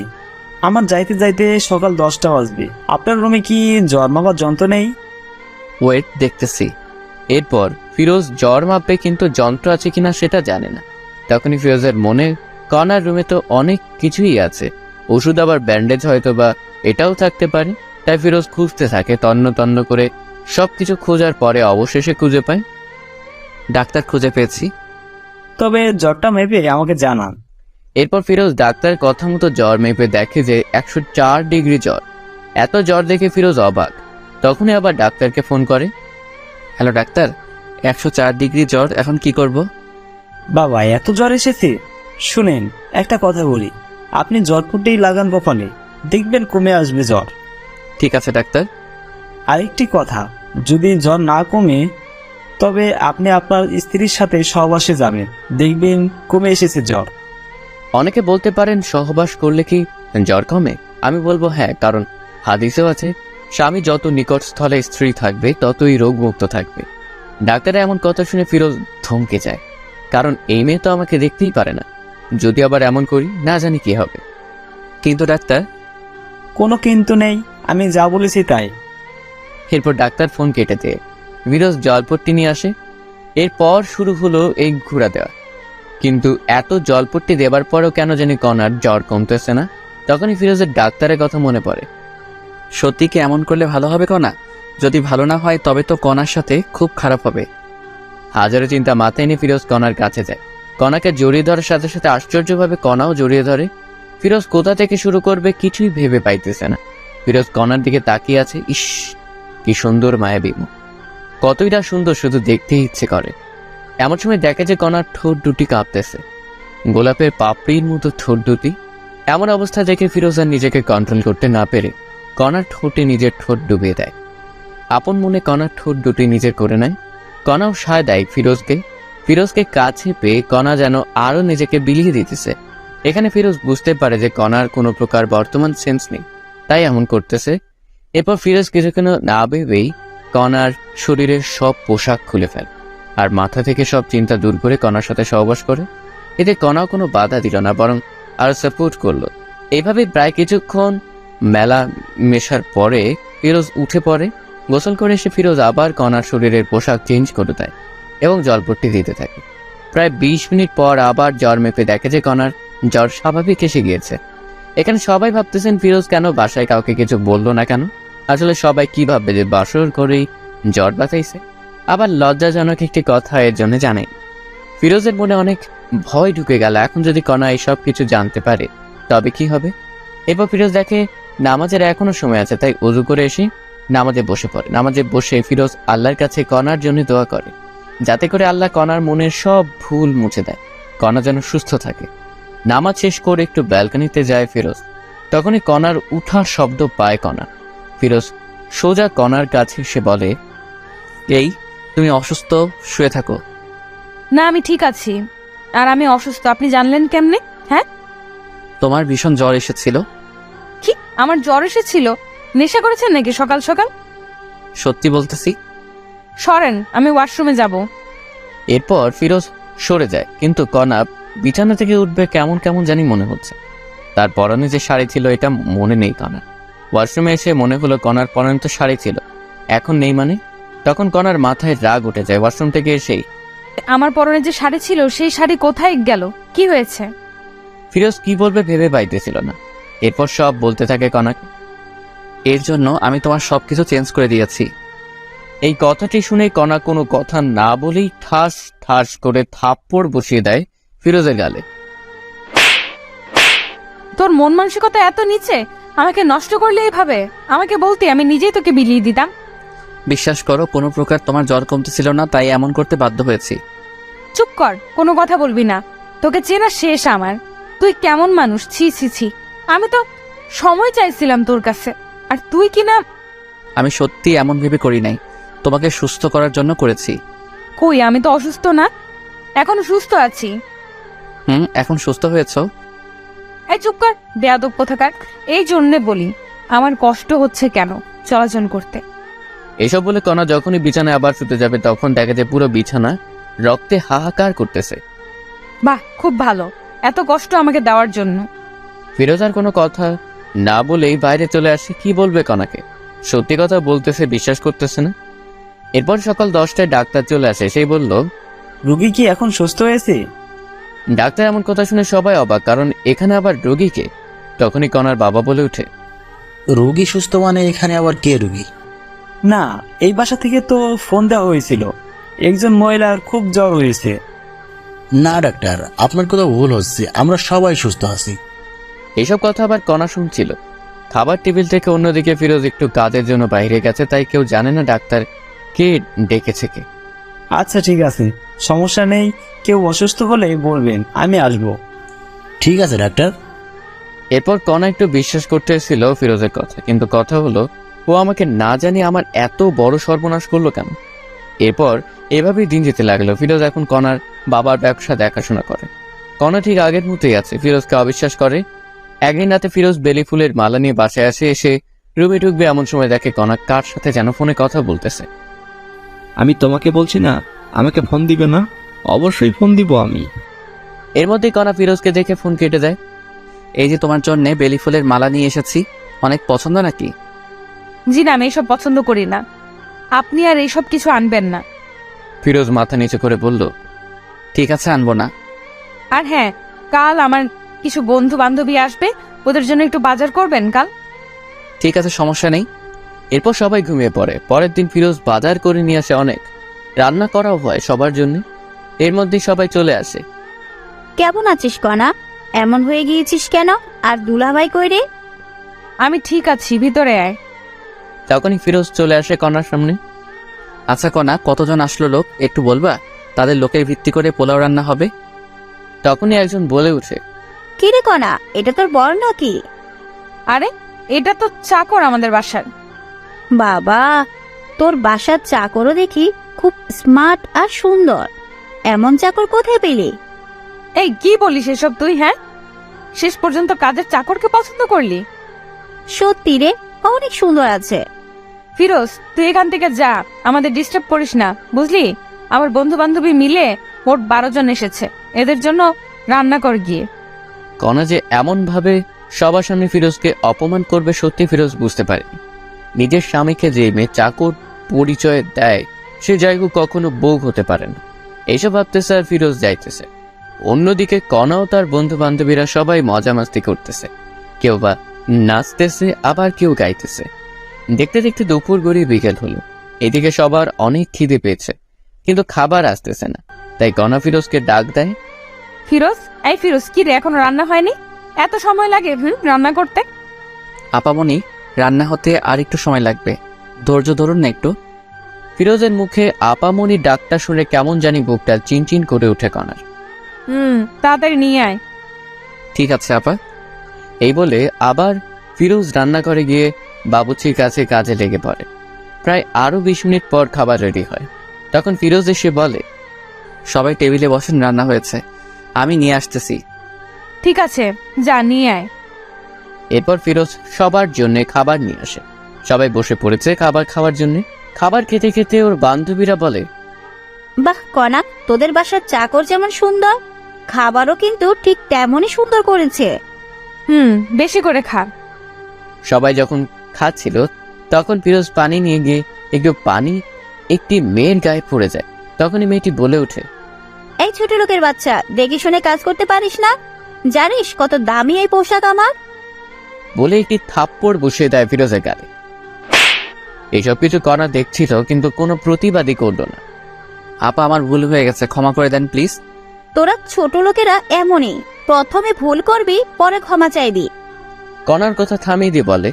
আমার যাইতে যাইতে সকাল 10টা বাজবে। আপনার রুমে কি জ্বর মাপার যন্ত্র নেই? ওয়েট, দেখতেছি। এরপর ফিরোজ জ্বর মাপবে, কিন্তু যন্ত্র আছে কিনা সেটা জানে না। তখনই ফিরোজের মনে, কণার রুমে তো অনেক কিছুই আছে, ওষুধ আবার ব্যান্ডেজ হয়তো বা এটাও থাকতে পারে। তাই ফিরোজ খুঁজতে থাকে, তন্ন তন্ন করে সবকিছু খোঁজার পরে অবশেষে খুঁজে পায়। ডাক্তার, খুঁজে পেয়েছি। তবে জ্বরটা মেপে আমাকে জানান। এরপর ফিরোজ ডাক্তার কথা মতো জ্বর মেপে দেখে যে 104 ডিগ্রি জ্বর। এত জ্বর দেখে ফিরোজ অবাক। তখনই আবার ডাক্তারকে ফোন করে। হ্যালো ডাক্তার, 104 ডিগ্রি জ্বর, এখন কি করব? বাবা, এত জ্বর এসেছে? শুনেন, একটা কথা বলি, আপনি জ্বর ফুটেই লাগান কপালে, দেখবেন কমে আসবে জ্বর। ঠিক আছে ডাক্তার। আরেকটি কথা, যদি জ্বর না কমে তবে আপনি আপনার স্ত্রীর সাথে সহবাসে যাবেন, দেখবেন কমে এসেছে জ্বর। অনেকে বলতে পারেন সহবাস করলে কি জ্বর কমে? আমি বলবো হ্যাঁ, কারণ হাদিসেও আছে স্বামী যত নিকট স্থলে স্ত্রী থাকবে ততই রোগমুক্ত থাকবে। ডাক্তারের এমন কথা শুনে ফিরোজ থমকে যায়, কারণ এই মেয়ে তো আমাকে দেখতেই পারে না। যদি আবার এমন করি, না জানি কি হবে। কিন্তু ডাক্তার। কোনো কিন্তু নেই, আমি যা বলেছি তাই। এরপর ডাক্তার ফোন কেটে দিয়ে ফিরোজ জলপট্টি নিয়ে আসে। এরপর শুরু হলো এই ঘুরা দেওয়া। কিন্তু এত জলপট্টি দেবার পরেও কেন জানি কণার জ্বর কমতেছে না। তখনই ফিরোজের ডাক্তারের কথা মনে পড়ে। সত্যি কি এমন করলে ভালো হবে কণা? যদি ভালো না হয় তবে তো কণার সাথে খুব খারাপ হবে। হাজারো চিন্তা মাথায় নিয়ে ফিরোজ কণার কাছে যায়। কণাকে জড়িয়ে ধরার সাথে সাথে আশ্চর্যভাবে কণাও জড়িয়ে ধরে। ফিরোজ কোথা থেকে শুরু করবে কিছুই ভেবে পাইতেছে না। ফিরোজ কণার দিকে তাকিয়ে আছে। ইস, কি সুন্দর মায়াবী মুখ, কতই না সুন্দর, শুধু দেখতেই ইচ্ছে করে। এমন সময় দেখে যে কণার ঠোঁট দুটি কাঁপতেছে, গোলাপের পাপড়ির মতো ঠোঁট দুটি। এমন অবস্থা দেখে ফিরোজ আর নিজেকে কন্ট্রোল করতে না পেরে কণার ঠোঁটে নিজের ঠোঁট ডুবিয়ে দেয়। আপন মনে কণার ঠোঁট দুটি নিজের করে নেয়। কণাও সায় দেয় ফিরোজকে। ফিরোজকে কাছে পেয়ে কণা যেন আরো নিজেকে বিলিয়ে দিতেছে। এখানে ফিরোজ বুঝতে পারে যে কণার কোনো প্রকার বর্তমান সেন্স নেই, তাই এমন করতেছে। এরপর ফিরোজ কিছুক্ষণ না ভেবেই কণার শরীরের সব পোশাক খুলে ফেলে আর মাথা থেকে সব চিন্তা দূর করে কণার সাথে সহবাস করে। এতে কণাও কোনো বাধা দিল না, বরং আরো সাপোর্ট করলো। এইভাবে প্রায় কিছুক্ষণ মেলা মেশার পরে ফিরোজ উঠে পড়ে। গোসল করে এসে ফিরোজ আবার কণার শরীরের পোশাক চেঞ্জ করে দেয় এবং জলপট্টি দিতে থাকে। প্রায় 20 মিনিট পর আবার জ্বর মেপে দেখে যে কণার জ্বর স্বাভাবিক এসে গিয়েছে। এখানে সবাই ভাবতেছেন ফিরোজ কেন বাসায় কাউকে কিছু বললো না কেন। আসলে সবাই কি ভাববে যে বাসর করেই জ্বর বাঁচাইছে। আবার লজ্জাজনক একটি কথা এর জন্য জানেন। ফিরোজের মনে অনেক ভয় ঢুকে গেল, এখন যদি কণা এইসব কিছু জানতে পারে তবে কি হবে। এরপর ফিরোজ দেখে নামাজের এখনো সময় আছে, তাই ওযু করে এসে নামাজে বসে পড়ে। নামাজে বসে ফিরোজ আল্লাহর কাছে কণার জন্য দোয়া করে, যাতে করে আল্লাহ কণার মনের সব ভুল মুছে দেয়, কণা যেন সুস্থ থাকে। নামাজ শেষ করে একটু ব্যালকনিতে যায় ফিরোজ। তখনই কণার উঠার শব্দ পায় কণা। ফিরোজ সোজা কণার কাছে এসে বলে, এই তুমি অসুস্থ, শুয়ে থাকো। না, আমি ঠিক আছি। আর আমি অসুস্থ আপনি জানলেন কেমনে? হ্যাঁ, তোমার ভীষণ জ্বর এসেছিল। কি আমার জ্বর এসেছিল? নেশা করেছেন নাকি সকাল সকাল? সত্যি বলতেছি। সরেন, আমি ওয়াশরুমে যাব। এরপর ফিরোজ সরে যায়, কিন্তু কণা বিছানা থেকে উঠবে কেমন কেমন জানি মনে হচ্ছে। তার পরনে যে শাড়ি ছিল এটা মনে নেই কণার। ওয়াশরুমে এসে মনে হলো কণার পরনে তো শাড়ি ছিল, এখন নেই মানে। তখন কণার মাথায় রাগ উঠে যায়। ওয়াশরুম থেকে এসেই আমার পরনে যে শাড়ি ছিল সেই শাড়ি কোথায় গেল? কি হয়েছে? ফিরোজ কি বলবে ভেবে পাইতেছিল না। এরপর সব বলতে থাকে কণাকে, এর জন্য আমি তোমার সবকিছু চেঞ্জ করে দিয়েছি। এই কথাটি শুনে কণা কোনো কথা না বলেই ঠাস ঠাস করে থাপ্পড় বসিয়ে দেয় ফিরোজের গালে। তোর মন মানসিকতা এত নিচে, আমাকে নষ্ট করলে এইভাবে? আমাকে বলতে আমি নিজেই তোকে বিলিয়ে দিতাম। বিশ্বাস করো, কোনো প্রকার তোমার জ্বর কমতেছিল না, তাই এমন করতে বাধ্য হয়েছি। চুপ কর, কোনো কথা বলবি না। তোকে চেনা শেষ আমার। তুই কেমন মানুষ, ছি ছি ছি। আমি তো সময় চাইছিলাম তোর কাছে, আর তুই কি না। আমি সত্যি এমন ভেবে করি নাই, তোমাকে সুস্থ করার জন্য করেছি। কই, আমি তো অসুস্থ না, এখনো সুস্থ আছি। এখন সুস্থ হয়েছো। এই চুপ কর, বেয়াদব কোথাকার। এই জন্যে বলি আমার কষ্ট হচ্ছে কেন চলাচল করতে। এসব বলে কণা যখনই বিছানায় আবার শুতে যাবে তখন দেখে যে পুরো বিছানা রক্তে হাহাকার করতেছে। বাহ, খুব ভালো, এত কষ্ট আমাকে দেওয়ার জন্য। ফিরোজ আর কোনো কথা না বলেই বাইরে চলে আসে। কি বলবে কনাকে? সত্যি কথা বলতেছে, বিশ্বাস করতেছে না। এরপর সকাল 10টায় ডাক্তার চলে আসে। সেই বলল, রুগী কি এখন সুস্থ হয়েছে? ডাক্তার এমন কথা শুনে সবাই অবাক, কারণ এখানে আবার রোগীকে। তখনই কনার বাবা বলে ওঠে, রুগী সুস্থ মানে এখানে আবার কে রুগী? না, এই বাসা থেকে তো ফোন দেওয়া হয়েছিল, একজন মহিলার খুব জ্বর হয়েছে। না ডাক্তার, আপনার কথা ভুল হচ্ছে, আমরা সবাই সুস্থ আছি। এইসব কথা আবার কণা শুনছিল। খাবার টেবিল থেকে অন্যদিকে ফিরোজ একটু কাজের জন্য বাইরে গেছে, তাই কেউ জানে না ডাক্তার কে ডেকেছে কে। আচ্ছা ঠিক আছে, সমস্যা নেই, কেউ অসুস্থ হলে বলবেন, আমি আসবো। ঠিক আছে ডাক্তার। এরপর কণা একটু বিশ্বাস করতেছিল ফিরোজের কথা, কিন্তু কথা হলো ও আমাকে না জানি আমার এত বড় সর্বনাশ করলো কেন। এরপর এভাবেই দিন যেতে লাগলো। ফিরোজ এখন কণার বাবার ব্যবসা দেখাশোনা করে। কণা ঠিক আগের মতোই আছে, ফিরোজকে অবিশ্বাস করে। একদিন রাতে ফিরোজ বেলি ফুলের মালা নিয়ে বাসায় আসে। এসে রুমে ঢুকবে এমন সময় দেখে কণা কার সাথে যেন ফোনে কথা বলতেছে। আমি তোমাকে বলছি না আমাকে ফোন দিবে না? অবশ্যই ফোন দিব আমি। এর মধ্যেই কণা ফিরোজকে দেখে ফোন কেটে দেয়। এই যে তোমার জন্য বেলি ফুলের মালা নিয়ে এসেছি, অনেক পছন্দ নাকি? জি না, আমি এইসব পছন্দ করি না, আপনি আর এইসব কিছু আনবেন না। ফিরোজ মাথা নিচু করে বলল, ঠিক আছে, আনবো না। আর হ্যাঁ, কাল আমার কিছু বন্ধু বান্ধবী আসবে, ওদের জন্য একটু বাজার করবেন কাল। ঠিক আছে, সমস্যা নেই। এরপর সবাই ঘুমিয়ে পড়ে। পরের দিন ফিরোজ বাজার করে নিয়ে আসে অনেক, রান্না করাও হয় সবার জন্য। এর মধ্যেই সবাই চলে আসে। কেমন আছিস কণা? এমন হয়ে গিয়েছিস কেন? আর দুলাভাই কই রে? আমি ঠিক আছি, ভিতরে আয়। তখনই ফিরোজ চলে আসে কণার সামনে। আচ্ছা কণা, কতজন আসলো লোক একটু বলবা? তাদের লোকের ভিত্তি করে পোলাও রান্না হবে। তখনই একজন বলে উঠে, কি রে কণা, এটা তোর বর নাকি? আরে, এটা তো চাকর আমাদের বাসার। বাবা, তোর বাসার চাকরও দেখি খুব স্মার্ট আর সুন্দর। এমন চাকর কোথায় পেলি? এই কি বলিস এসব তুই? হ্যাঁ, শেষ পর্যন্ত কাজের চাকরকে পছন্দ করলি? সত্যি রে, অনেক সুন্দর আছে। ফিরোজ, তুই এখান থেকে যা, আমাদের ডিস্টার্ব করিস না, বুঝলি? আমার বন্ধু বান্ধবী মিলে মোট 12 জন এসেছে, এদের জন্য রান্না কর গিয়ে। কণা যে এমন ভাবে সবার সামনে ফিরোজকে অপমান করবে সত্যি ফিরোজ বুঝতে পারেনি। নিজের স্বামীকে যে মেয়ে চাকর পরিচয় দেয় সে জায়গা কখনো বউ হতে পারে না। এইসব ভাবতেছে আর ফিরোজ যাইতেছে। অন্যদিকে কণাও তার বন্ধু বান্ধবীরা সবাই মজা মাস্তি করতেছে, কেউ বা নাচতেছে, আবার কেউ গাইতেছে। দেখতে দেখতে দুপুর গড়িয়ে বিকেল হলো। এদিকে সবার অনেক খিদে পেয়েছে, কিন্তু খাবার আসতেছে না। তাই কণা ফিরোজকে ডাক দেয়। ফিরোজ, এই ফিরোজ, কি রে, এখনো রান্না হয়নি? এত সময় লাগে রান্না করতে? আপামনি, রান্না হতে আর একটু সময় লাগবে, ধৈর্য ধরুন না একটু। ফিরোজের মুখে আপামনি ডাকটা শুনে কেমন জানি বুকটা চিনচিন করে উঠে কণার। তাড়াতাড়ি নিয়ে আয়। ঠিক আছে আপা। এই বলে আবার ফিরোজ রান্নাঘরে গিয়ে বাবুর্চির কাছে কাজে লেগে পড়ে। প্রায় আরো 20 মিনিট পর খাবার রেডি হয়। তখন ফিরোজ এসে বলে, সবাই টেবিলে বসেন, রান্না হয়েছে, আমি নিয়ে আসতেছি। ঠিক আছে, যা নিয়ে আয়। এরপর ফিরোজ সবার জন্য খাবার নিয়ে আসে। সবাই বসে পড়েছে খাবার খাওয়ার জন্য। খাবার খেতে খেতে ওর বান্ধবীরা বলে, বাহ কণা, তোদের বাসার চাকর যেমন সুন্দর, খাবারও কিন্তু ঠিক তেমনই সুন্দর করেছে। বেশি করে খা। সবাই যখন খাচ্ছিল তখন ফিরোজ পানি নিয়ে গিয়ে একটু পানি একটি মেয়ের গায়ে পড়ে যায়। তখনই মেয়েটি বলে ওঠে, এই ছোট লোকের বাচ্চা, দেখে শুনে কাজ করতে পারিস না? জানিস কত দামি এই পোশাক আমার? বলে একটি থাপ্পড় বসিয়ে দেয় ফিরোজের গালে। এইসব কিছু কণা দেখছিল, কিন্তু কোনো প্রতিবাদই করলো না। আপা, আমার ভুল হয়ে গেছে, ক্ষমা করে দেন প্লিজ। তোরা ছোট লোকেরা এমনই, প্রথমে ভুল করবি, পরে ক্ষমা চাইবি। কণার কথা থামিয়ে দিয়ে বলে,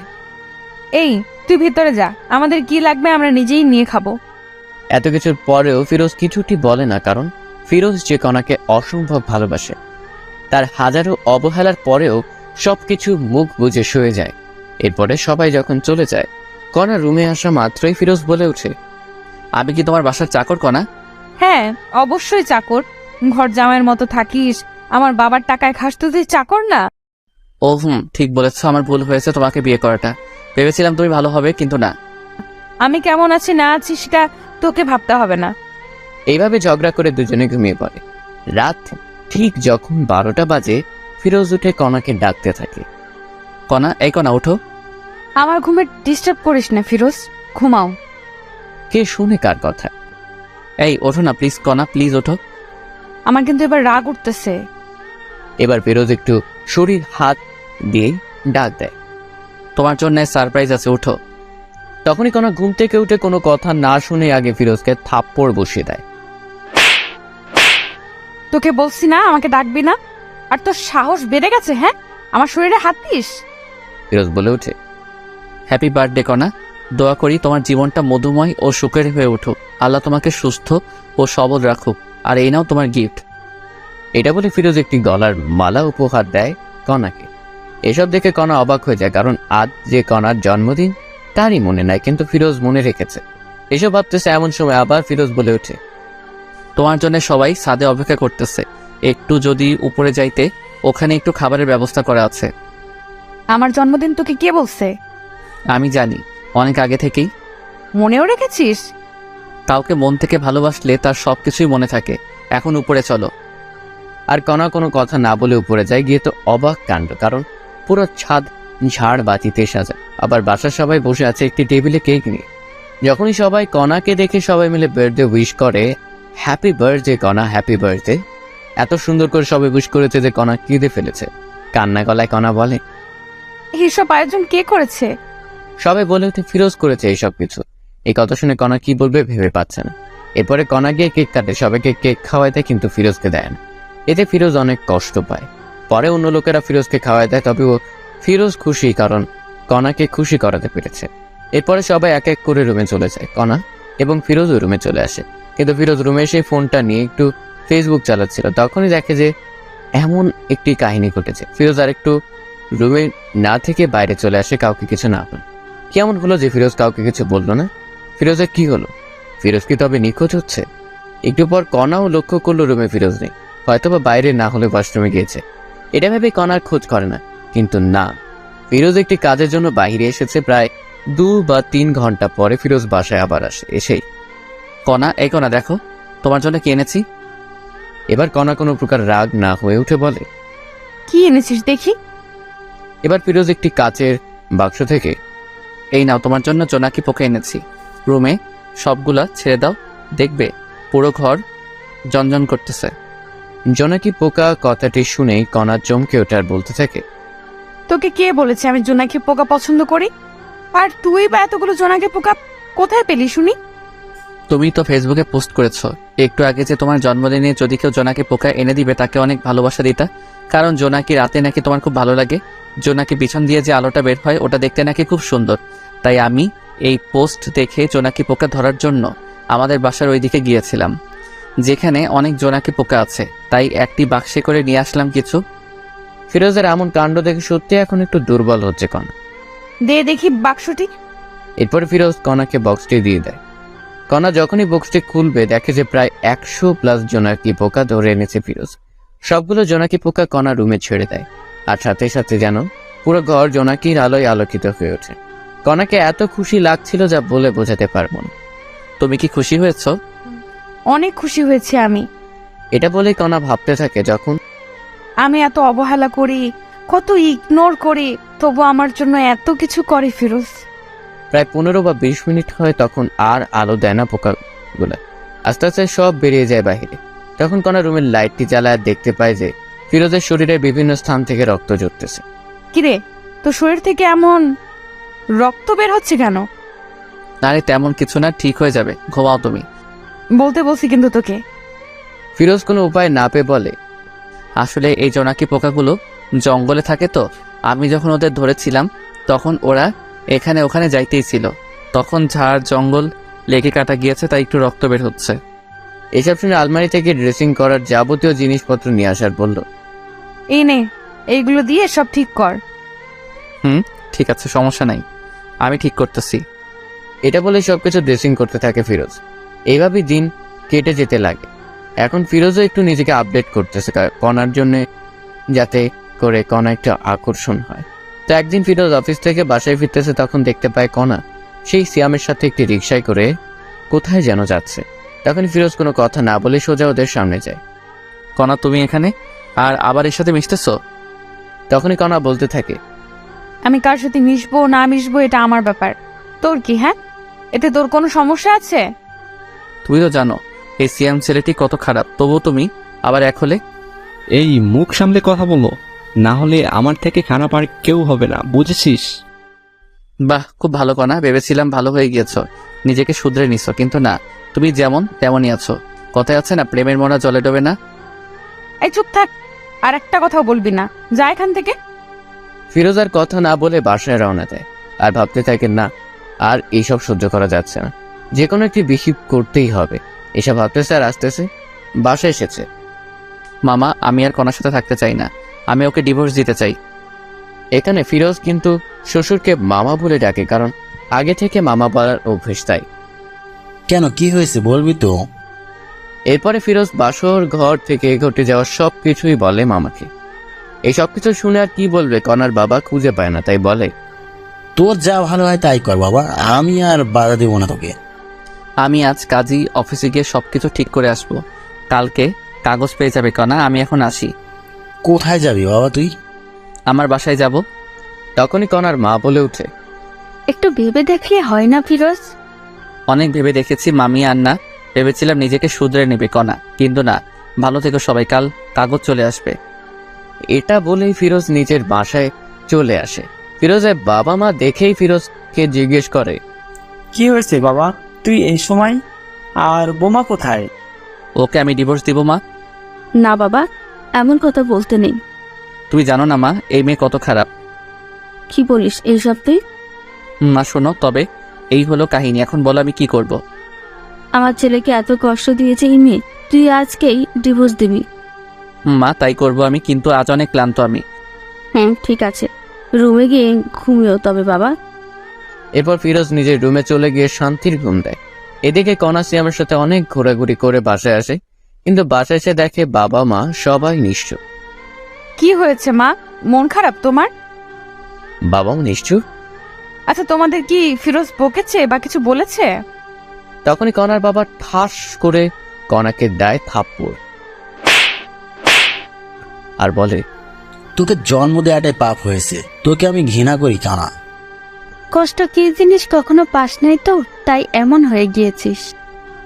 এই, তুই ভিতরে যা, আমাদের কি লাগবে আমরা নিজেই নিয়ে খাবো। এত কিছুর পরেও ফিরোজ কিছুটি বলে না, কারণ ফিরোজ যে কণাকে অসম্ভব ভালোবাসে। তার হাজারো অবহেলার পরেও সবকিছু মুখ বুজে সয়ে যায়। এরপরে সবাই যখন চলে যায়, কণা রুমে আসা মাত্রই ফিরোজ বলে ওঠে, আমি কি তোমার বাসার চাকর কণা? হ্যাঁ, অবশ্যই চাকর। ঘর জামাইয়ের মতো থাকিস, আমার বাবার টাকায় খাস, তো তুই চাকর না? ও ঠিক বলেছ, আমার ভুল হয়েছে তোমাকে বিয়ে করাটা। ভেবেছিলাম তুমি ভালো হবে, কিন্তু না। আমি কেমন আছি না আছি সেটা তোকে ভাবতে হবে না। এইভাবে ঝগড়া করে দুজনে ঘুমিয়ে পড়ে। রাত ঠিক যখন 12টা বাজে ফিরোজ উঠে কণাকে ডাকতে থাকে। কণা, এই কণা ওঠো। আমার ঘুমে ডিস্টার্ব করিস না ফিরোজ, ঘুমাও। কে শুনে কার কথা? এই ওঠো না প্লিজ কণা, প্লিজ ওঠো। আমার কিন্তু এবার রাগ উঠতেছে। এবার ফিরোজ একটু শরীর হাত দিয়ে ডাক দেয়। তোমার জন্য সারপ্রাইজ আছে, ওঠো। তখনই কণা ঘুম থেকে উঠে কোনো কথা না শুনে আগে ফিরোজকে থাপ্পড় বসিয়ে দেয়। তোকে বলছি না আমাকে ডাকবি না, আর তোর সাহস বেড়ে গেছে। হ্যাঁ, আমার শরীরে হাত দিস। ফিরোজ বলে ওঠে, হ্যাপি বার্থডে কণা। দোয়া করি তোমার জীবনটা মধুময় ও সুখের হয়ে উঠুক। আল্লাহ তোমাকে সুস্থ ও সবল রাখুক। আর এই নাও তোমার গিফট। এটা বলে ফিরোজ একটি গলার মালা উপহার দেয় কণাকে। এসব দেখে কণা অবাক হয়ে যায়, কারণ আজ যে কণার জন্মদিন তারই মনে নাই, কিন্তু ফিরোজ মনে রেখেছে। এসব ভাবতেছে এমন সময় আবার ফিরোজ বলে ওঠে, তোমার জন্য সবাই ছাদে অপেক্ষা করতেছে। একটু যদি উপরে যাইতে, ওখানে একটু খাবারের ব্যবস্থা করা আছে। আমার জন্মদিন তোকে কে বলছে? আমি জানি, অনেক আগে থেকেই। মনেও রেখেছিস? কাউকে মন থেকে ভালোবাসলে তার সবকিছুই মনে থাকে। এখন উপরে চলো। আর কণা কোনো কথা না বলে উপরে যায়। গিয়ে তো অবাক কাণ্ড, কারণ পুরো ছাদ ঝাড় বাতিতে সাজা। আবার বাসার সবাই বসে আছে একটি টেবিলে কেক নিয়ে। যখনই সবাই কণাকে দেখে সবাই মিলে বার্থডে উইশ করে, হ্যাপি বার্থডে কণা, হ্যাপি বার্থডে। এত সুন্দর করে সবাই উইশ করেছে যে কণা কেঁদে ফেলেছে। কান্না গলায় কণা বলে, এইসব আয়োজন কে করেছে? সবাই বলে ওঠে ফিরোজ করেছে এইসব কিছু। এই কথা শুনে কণা কি বলবে ভেবে পাচ্ছে না। এরপরে কণা গিয়ে কেক কাটে, সবাইকে কেক খাওয়ায় দেয়, কিন্তু ফিরোজকে দেয় না। এতে ফিরোজ অনেক কষ্ট পায়। পরে অন্য লোকেরা ফিরোজকে খাওয়ায় দেয়, তবে ফিরোজ খুশি, কারণ কণাকে খুশি করাতে পেরেছে। এরপরে সবাই এক এক করে রুমে চলে যায়। কণা এবং ফিরোজও রুমে চলে আসে, কিন্তু ফিরোজ রুমে এসে ফোনটা নিয়ে একটু ফেসবুক চালাচ্ছিল। তখনই দেখে যে এমন একটি কাহিনী ঘটেছে। ফিরোজ আর একটু রুমে না থেকে বাইরে চলে আসে, কাউকে কিছু না বলে। কেমন হলো যে ফিরোজ কাউকে কিছু বললো না? ফিরোজের কি হলো? ফিরোজ কি তবে নিখোঁজ হচ্ছে? একটু পর কণাও লক্ষ্য করলো রুমে ফিরোজ নেই, হয়তোবা বাইরে না হলে ওয়াশরুমে গিয়েছে। এটা ভেবে কণার খোঁজ করে না, কিন্তু না, ফিরোজ একটি কাজের জন্য বাইরে এসেছে। প্রায় 2 বা 3 ঘন্টা পরে ফিরোজ বাসায় আবার আসে। এসেই, কণা, এই কণা দেখো, তোমার জন্য কি এনেছি। এবার কণা কোনো প্রকার রাগ না হয়ে উঠে বলে, কি এনেছিস দেখি? এবার ফিরোজ একটি কাচের বাক্স থেকে, এই নাও তোমার জন্য জোনাকি পোকা এনেছি। রুমে সবগুলা ছেড়ে দাও, দেখবে পুরো ঘর জনজন করতেছে। জোনাকি পোকা কথাটি শুনেই কণা চমকে ওঠে আর বলতে থাকে, তোকে কে বলেছে আমি জোনাকি পোকা পছন্দ করি? আর তুই বা এতগুলো জোনাকি পোকা কোথায় পেলি শুনি? তুমি তো ফেসবুকে পোস্ট করেছো একটু আগে যে তোমার জন্মদিনে যদি কেউ জোনাকি পোকা এনে দিবে তাকে অনেক ভালোবাসা দিতা, কারণ জোনাকি রাতে নাকি তোমার খুব ভালো লাগে। জোনাকি পিছন দিয়ে যে আলোটা বের হয় ওটা দেখতে নাকি খুব সুন্দর। তাই আমি এই পোস্ট দেখে জোনাকি পোকা ধরার জন্য আমাদের বাসার ওইদিকে গিয়েছিলাম, যেখানে অনেক জোনাকি পোকা আছে। তাই একটি বাক্সে করে নিয়ে আসলাম কিছু। ফিরোজের এমন কাণ্ড দেখে সত্যি এখন একটু দুর্বল হচ্ছে কণা। দে দেখি বাক্সটি। এরপর ফিরোজ কণাকে বক্সটি দিয়ে দেয়। কণা যখনই বক্সটি খুলবে দেখে যে প্রায় 100+ জোনাকি পোকা ধরে এনেছে ফিরোজ। সবগুলো জোনাকি পোকা কণা রুমে ছেড়ে দেয়, আর সাথে সাথে যেন পুরো ঘর জোনাকির আলোয় আলোকিত হয়ে ওঠে। কণাকে এত খুশি লাগছিল যা বলে বোঝাতে পারবো না। তুমি কি খুশি হয়েছো? অনেক খুশি হয়েছে আমি। এটা বলে কণা ভাবতে থাকে, যখন আমি এত অবহেলা করি, কত ইগনোর করি, তবু আমার জন্য এত কিছু করে ফিরোজ। প্রায় 15 বা 20 মিনিট হয়, তখন আর আলো দেয় না পোকাগুলো। আস্তে আস্তে সব বেরিয়ে যায় বাহিরে। তখন কণা রুমের লাইটটি জ্বালায় দেখতে পায় যে ফিরোজের শরীরের বিভিন্ন স্থান থেকে রক্ত ঝরতেছে। কিরে, তোর শরীর থেকে এমন রক্ত বের হচ্ছে কেন? আরে তেমন কিছু না, ঠিক হয়ে যাবে, ঘুমাও তুমি। বলতে বলছি কিন্তু তোকে। ফিরোজ কোনো উপায় না পেয়ে বলে, আসলে এই জোনাকি পোকাগুলো জঙ্গলে থাকে, তো আমি যখন ওদের ধরেছিলাম তখন ওরা এখানে ওখানে যাইতেই ছিল। তখন ঝাড় জঙ্গল লেগে কাটা গিয়েছে, তাই একটু রক্ত বের হচ্ছে। এসব শুনে আলমারি থেকে ড্রেসিং করার যাবতীয় জিনিসপত্র নিয়ে আসার বলল। এই নে, এইগুলো দিয়ে সব ঠিক কর। ঠিক আছে, সমস্যা নাই, আমি ঠিক করতেছি। এটা বলে সবকিছু ড্রেসিং করতে থাকে ফিরোজ। এইভাবেই দিন কেটে যেতে লাগে। এখন ফিরোজও একটু নিজেকে আপডেট করতেছে কণার জন্য, যাতে করে কণা একটু আকর্ষণ হয়। তো একদিন ফিরোজ অফিস থেকে বাসায় ফিরতেছে, তখন দেখতে পায় কণা সেই সিয়ামের সাথে একটি রিকশায় করে কোথায় যেন যাচ্ছে। তখন ফিরোজ কোনো কথা না বলে সোজা ওদের সামনে যায়। কণা তুমি এখানে আর আবার এর সাথে মিশতেছো? তখনই কণা বলতে থাকে, আমি কার সাথে মিশবো না মিশবো এটা আমার ব্যাপার, তোর কি? হ্যাঁ, এতে তোর কোনো সমস্যা আছে? তুমি তো জানো এই সিয়াম ছেলেটি কত খারাপ, তবুও তুমি আবার এক হলে। এই মুখ সামলে কথা বলো, না হলে আমার থেকে খারাপ আর কেউ হবে না, বুঝেছিস? বাহ, খুব ভালো কণা, ভেবেছিলাম ভালো হয়ে গিয়েছো, নিজেকে শুধরে নিছো, কিন্তু না, তুমি যেমন তেমনই আছো। কথায় আছে না, প্রেমের মরা জলে ডোবে না। এই চুপ থাক, আর একটা কথাও বলবি না, যা এখান থেকে। ফিরোজ আর কথা না বলে বাসায় রওনা দেয়। আর ভাবতে থাকেন, না আর এইসব সহ্য করা যাচ্ছে না, যে কোনো একটি বিহিব করতেই হবে। এসব ভাবতেছে আর আসতেছে বাসায় এসেছে। মামা, আমি আর কণার সাথে থাকতে চাই না, আমি ওকে ডিভোর্স দিতে চাই। এখানে ফিরোজ কিন্তু শ্বশুরকে মামা বলে ডাকে, কারণ আগে থেকে মামা বলার অভ্যেস তাই। কেন, কি হয়েছে বলবি তো? এরপরে ফিরোজ বাসর ঘর থেকে ঘটে যাওয়া সবকিছুই বলে মামাকে। এই সবকিছু শুনে আর কি বলবে, কণার বাবা খুঁজে পায় না, তাই বলে, তোর যা ভালো হয় তাই কর বাবা, আমি আর বাধা দেবো না তোকে। আমি আজ কাজী অফিসে গিয়ে সবকিছু ঠিক করে আসবো, কালকে কাগজ পেয়ে যাবে কণা, আমি এখন আসি। কোথায় যাবি বাবা তুই? আমার বাসায় যাব। তখনই কণার মা বলে উঠে, একটু ভেবে দেখলে হয় না ফিরোজ? অনেক ভেবে দেখেছি মামি, আর না, ভেবেছিলাম নিজেকে শুধরে নেবে কণা, কিন্তু না, ভালো থেকো সবাই, কাল কাগজ চলে আসবে। এটা বলেই ফিরোজ নিজের বাসায় চলে আসে। ফিরোজের বাবা মা দেখেই ফিরোজকে জিজ্ঞেস করে, কি হয়েছে বাবা, তুই এই সময়? আর বোমা কোথায়? ওকে আমি ডিভোর্স দিব মা। না বাবা, এমন কথা বলতে নেই। তুই জানো না মা, এই মেয়ে কত খারাপ। কি বলিস এইসব তুই? মা শোনো, তবে এই হলো কাহিনী, এখন বলো আমি কি করব। আমার ছেলেকে এত কষ্ট দিয়েছে এই মেয়ে, তুই আজকেই ডিভোর্স দিবি? মা তাই করব আমি, কিন্তু আজ অনেক ক্লান্ত আমি। হ্যাঁ ঠিক আছে, রুমে গিয়ে ঘুমিও তবে বাবা। এরপর ফিরোজ নিজের রুমে চলে গিয়ে শান্তির ঘুম দেয়। এদিকে কণা সিয়ামের সাথে অনেক ঘোরাঘুরি করে বাসায় আসে, কিন্তু বাসায় এসে দেখে বাবা মা সবাই নিশ্চুপ। কি হয়েছে মা, মন খারাপ তোমার? বাবাও নিশ্চুপ। আচ্ছা, তোমাদের কি ফিরোজ বকেছে বা কিছু বলেছে? তখনই কণার বাবা ঠাস করে কণাকে দেয় থাপ্পড় আর বলে, তোকে জন্ম দেওয়াটাই পাপ হয়েছে, তোকে আমি ঘৃণা করি কানা। কষ্ট কি জিনিস কখনো পাস নাই তো, তাই এমন হয়ে গিয়েছিস।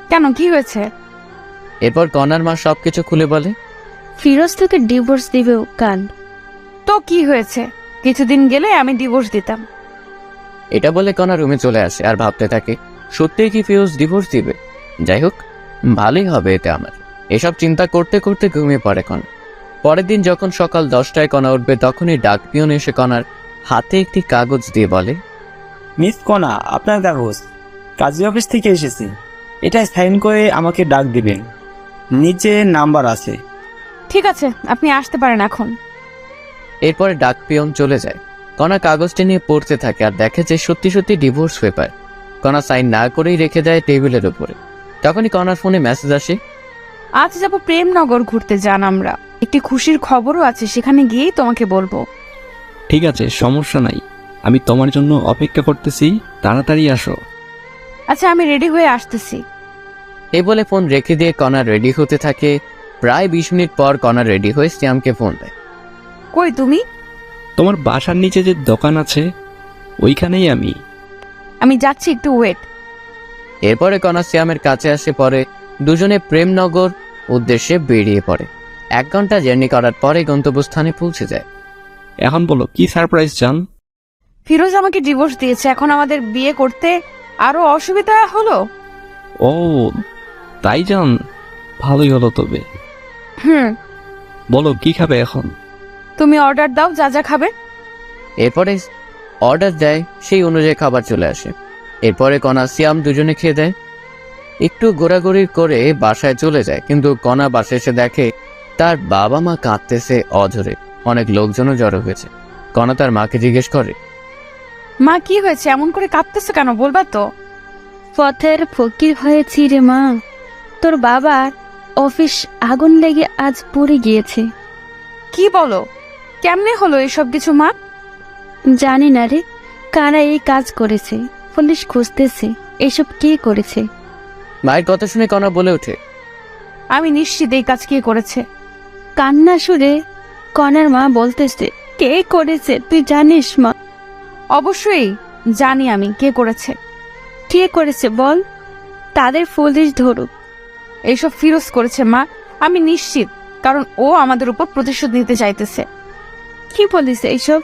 কেন, কি হয়েছে? এরপর কণার মা সবকিছু খুলে বলে, ফিরোজ তোকে ডিভোর্স দিবে কান। তো কি হয়েছে, কিছুদিন গেলে আমি ডিভোর্স দিতাম। এটা বলে কণা রুমে চলে আসে আর ভাবতে থাকে, সত্যিই কি ফিরোজ ডিভোর্স দিবে? যাই হোক, ভালোই হবে এতে আমার। এসব চিন্তা করতে করতে ঘুমিয়ে পড়ে কণা। পরের দিন যখন সকাল 10টায় কণা উঠবে, তখনই ডাক পিয়ন এসে কণার হাতে একটি কাগজ দিয়ে বলে, মিস কণা, আপনার কাগজ কাজী অফিস থেকে এসেছে, এটা সাইন করে আমাকে ডাক দিবেন, নিচে নাম্বার আছে। ঠিক আছে, আপনি আসতে পারেন এখন। এরপরে ডাক পিয়ন চলে যায়। কণা কাগজটি নিয়ে পড়তে থাকে আর দেখে যে সত্যি সত্যি ডিভোর্স পেপার। কণা সাইন না করেই রেখে দেয় টেবিলের উপরে। তখনই কণার ফোনে মেসেজ আসে, আজ যাব প্রেমনগর ঘুরতে, যান আমরা, একটি খুশির খবরও আছে, সেখানে গিয়েই তোমাকে বলবো। ঠিক আছে, সমস্যা নাই, আমি তোমার জন্য অপেক্ষা করতেছি, তাড়াতাড়ি আসো। আচ্ছা, আমি রেডি হয়ে আসতেছি। এই বলে ফোন রেখে দিয়ে কণা রেডি হতে থাকে। প্রায় 20 মিনিট পর কণা রেডি হয়ে শ্যামকে ফোন দেয়। কই তুমি? তোমার বাসার নিচে যে দোকান আছে ওইখানেই আমি। আমি যাচ্ছি, একটু ওয়েট। এরপরে কণা শ্যামের কাছে আসে, পরে দুজনে প্রেমনগর উদ্দেশ্যে বেরিয়ে পড়ে। 1 ঘন্টা জার্নি করার পরে গন্তব্যস্থানে পৌঁছে যায়। এখন বলো কি সারপ্রাইজ চান? ফিরোজ আমাকে ডিভোর্স দিয়েছে, এখন আমাদের বিয়ে করতে আরো অসুবিধা হলো। ও তাই জান, ভালোই হলো তবে। বলো কি খাবে এখন? তুমি অর্ডার দাও, যা যা খাবে। এরপরে অর্ডার দেয়, সেই অনুযায়ী খাবার চলে আসে। এরপরে কণা শ্যাম দুজনে খেয়ে দেয়। একটু ঘোরাঘুরি করে বাসায় চলে যায়, কিন্তু কণা বাসায় এসে দেখে তার বাবা মা কাঁদতেছে অঝরে। অনেক লোকজনও জড়ো হয়েছে। কণা তার মাকে জিজ্ঞেস করে, মা কি হয়েছে, এমন করে কাঁদতেছো কেন, বলবা তো? পথের ফকির হয়েছি রে মা, তোর বাবার অফিস আগুন লেগে আজ পড়ে গিয়েছে। কি বলো, কেমনে হলো এসব কিছু মা? জানি না রে, কারা এই কাজ করেছে, পুলিশ খুঁজতেছে এসব কে করেছে। মায়ের কথা শুনে কণা বলে ওঠে, আমি নিশ্চিত এই কাজ কে করেছে। কান্না সুরে কনার মা বলতেছে, কে করেছে তুই জানিস মা? অবশ্যই জানি আমি কে করেছে। কে করেছে বল, তাদের পুলিশ ধরুক। এইসব ফিরোজ করেছে মা, আমি নিশ্চিত, কারণ ও আমাদের উপর প্রতিশোধ নিতে চাইতেছে। কি বলিস এইসব?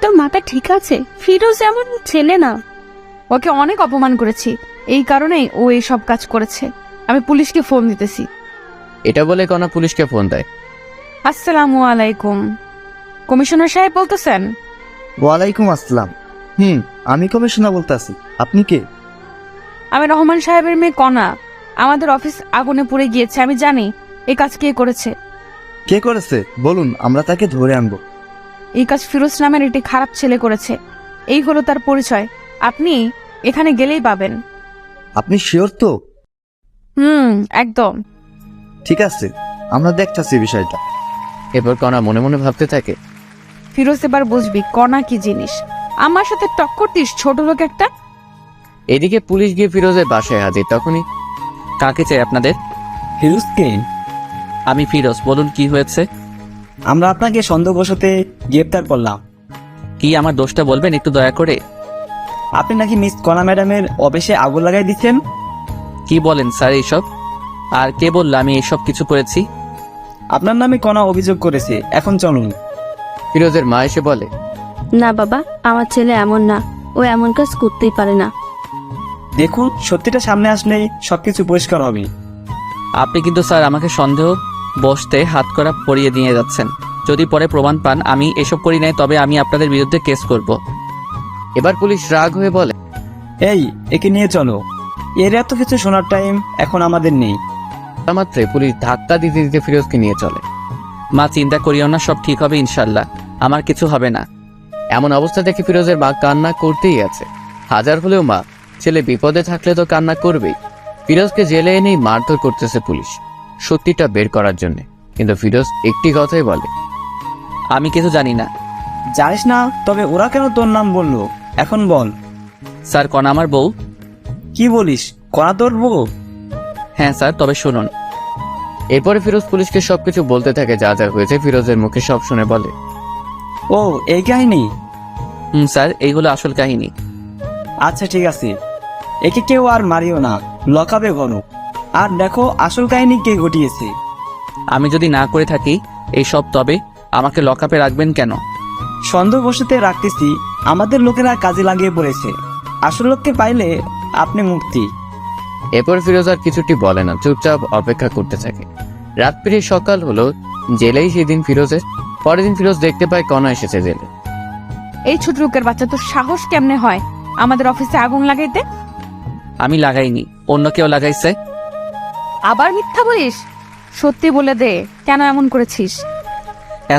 তোর মাথা ঠিক আছে? ফিরোজ এমন ছেলে না। ওকে অনেক অপমান করেছি, এই কারণেই ও এই সব কাজ করেছে। আমি পুলিশকে ফোন দিতেছি। এটা বলে কণা পুলিশকে ফোন দেয়। আসসালামু আলাইকুম, কমিশনার সাহেব বলতেছেন? ওয়ালাইকুম আসসালাম। আমি কমিশনার বলতেছি, আপনি কে? আমি রহমান সাহেবের মেয়ে কণা। আমাদের অফিস আগুনে পুড়ে গিয়েছে, আমি জানি এই কাজ কে করেছে। কে করেছে বলুন, আমরা তাকে ধরে আনবো। এই কাজ ফিরোজ নামের একটি খারাপ ছেলে করেছে। এই হলো তার পরিচয়, আপনি এখানে গেলেই পাবেন। আপনি শিওর তো? একদম। ঠিক আছে, আমরা দেখতেছি বিষয়টা। এরপর কণা মনে মনে ভাবতে থাকে, ফিরোজ এবার বুঝবি কণা কি জিনিস। আমার সাথে টক্কর দিস ছোট লোক একটা। এদিকে পুলিশ গিয়ে ফিরোজের বাসায় হাজির। তখনই, কাকে চাই আপনাদের? ফিরোজকে? আমি ফিরোজ, বলুন কি হয়েছে? আমরা আপনাকে সন্দেহবশতে গ্রেপ্তার করলাম। কি আমার দোষটা বলবেন একটু দয়া করে? আপনি নাকি মিস কণা ম্যাডামের অফিসে আগুন লাগাই দিচ্ছেন। কি বলেন স্যার এইসব? আর কে বললো আমি এইসব কিছু করেছি? আপনার নামে কণা অভিযোগ করেছে, এখন চলুন। ফিরোজের মা এসে বলে, না বাবা, আমার ছেলে এমন না, ও এমন কাজ করতেই পারে না। দেখুন, সত্যিটা সামনে আসলে সবকিছু পরিষ্কার হবে। আপনি কিন্তু স্যার আমাকে সন্দেহ বসতে হাত করা পরিয়ে দিয়ে যাচ্ছেন। যদি পরে প্রমাণ পান আমি এসব করি নাই, তবে আমি আপনাদের বিরুদ্ধে কেস করব। এবার পুলিশ রাগ হয়ে বলে, এই, একে নিয়ে চলো। এর এত কিছু শোনার টাইম এখন আমাদের নেই। মাত্রে পুলিশ ধাক্কা দিতে দিতে ফিরোজকে নিয়ে চলে। মা চিন্তা করিও না, সব ঠিক হবে ইনশাল্লাহ, আমার কিছু হবে না। এমন অবস্থা দেখে ফিরোজের মা কান্না করতেই আছে। হাজার হলেও মা, ছেলে বিপদে থাকলে তো কান্না করবেই। ফিরোজকে জেলে এনেই মারধর করতেছে পুলিশ, সত্যিটা বের করার জন্য। কিন্তু ফিরোজ একটি কথাই বলে, আমি কিছু জানি না। জানিস না? তবে ওরা কেন তোর নাম বললো এখন বল। স্যার কণা আমার বউ। কি বলিস, কণা তোর বউ? হ্যাঁ স্যার, তবে শুনুন। এরপরে ফিরোজ পুলিশকে সবকিছু বলতে থাকে, যা যা হয়েছে। ফিরোজের মুখে সব শুনে বলে, ও, এই কাহিনী? স্যার এই হলো আসল কাহিনী। আচ্ছা ঠিক আছে, একে কেউ আর মারিও না, লকাবে ঘন। আর দেখো আসল কাহিনী কে ঘটিয়েছে। আমি যদি না করে থাকি এইসব, তবে আমাকে লকআপে রাখবেন কেন? সন্দেহবশতে রাখতেছি, আমাদের লোকেরা কাজে লাগিয়ে পড়েছে। আসল লোককে পাইলে আপনি মুক্তি। এরপর ফিরোজ আর কিছুটি বলে না, চুপচাপ অপেক্ষা করতে থাকে। রাত পেরিয়ে সকাল হলো। জেলেই সেদিন ফিরোজের। পরের দিন ফিরোজ দেখতে পায় কণা এসেছে জেলে। এই ছোট লোকের বাচ্চা, তোর সাহস কেমনে হয় আমাদের অফিসে আগুন লাগাইতে? আমি লাগাইনি, অন্য কেউ লাগাইছে। আবার মিথ্যা বলিস? সত্যি বলে দে, কেন এমন করেছিস?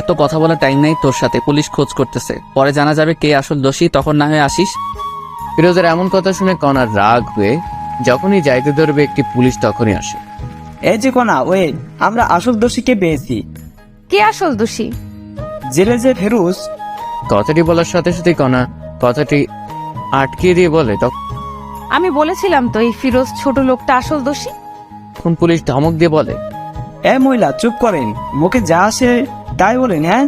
এত কথা বলার টাইম নাই তোর সাথে, পুলিশ খোঁজ করতেছে, পরে জানা যাবে কে আসল দোষী, তখন না হয়ে আসিস। ফিরোজের এমন কথা শুনে কণার রাগ হয়ে যখনই যাইতে ধরবে একটি পুলিশ তখনই আসে। এই যে কণা, ওয়েট, আমরা আসল দোষীকে পেয়েছি। কে আসল দোষী? জেলে যে ফেরুজ। কথাটি বলার সাথে সাথে কণা কথাটি আটকিয়ে দিয়ে বলে, আমি বলেছিলাম তো এই ফিরোজ ছোট লোকটা আসল দোষী। তখন পুলিশ ধমক দিয়ে বলে, এ মহিলা চুপ করেন, মুখে যা আসে তাই বলেন। হ্যাঁ,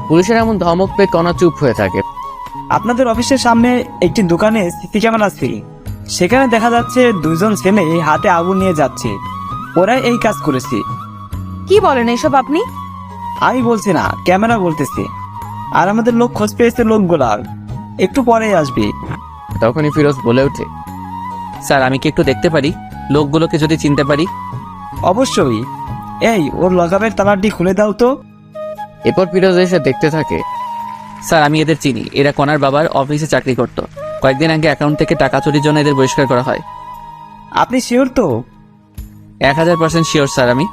পুলিশের এমন ধমক পেয়ে কণা চুপ হয়ে থাকে। আপনাদের অফিসের সামনে একটি দোকানে সিসি ক্যামেরা ছিল, সেখানে দেখা যাচ্ছে দুইজন ছেলে হাতে আগুন নিয়ে যাচ্ছে। ওরা এই কাজ করেছে। কি বলেন এসব আপনি? আমি বলছি না, ক্যামেরা বলতেছে। আর আমাদের লোক খোঁজ পেয়েছে লোকগুলার, একটু পরেই আসবে। তখনই ফিরোজ বলে ওঠে, স্যার আমি কি একটু দেখতে পারি লোকগুলোকে, যদি চিনতে পারি? অবশ্যই। এই, ওর লকাপের তালাটি খুলে দাও তো। এরপর ফিরোজ এসে দেখতে থাকে। স্যার আমি এদের চিনি, এরা কণার বাবার অফিসে চাকরি করত। কয়েকদিন আগে অ্যাকাউন্ট থেকে টাকা চুরির জন্য এদের বহিষ্কার করা হয়। আপনি শিওর তো? 1000% শিওর স্যার আমি।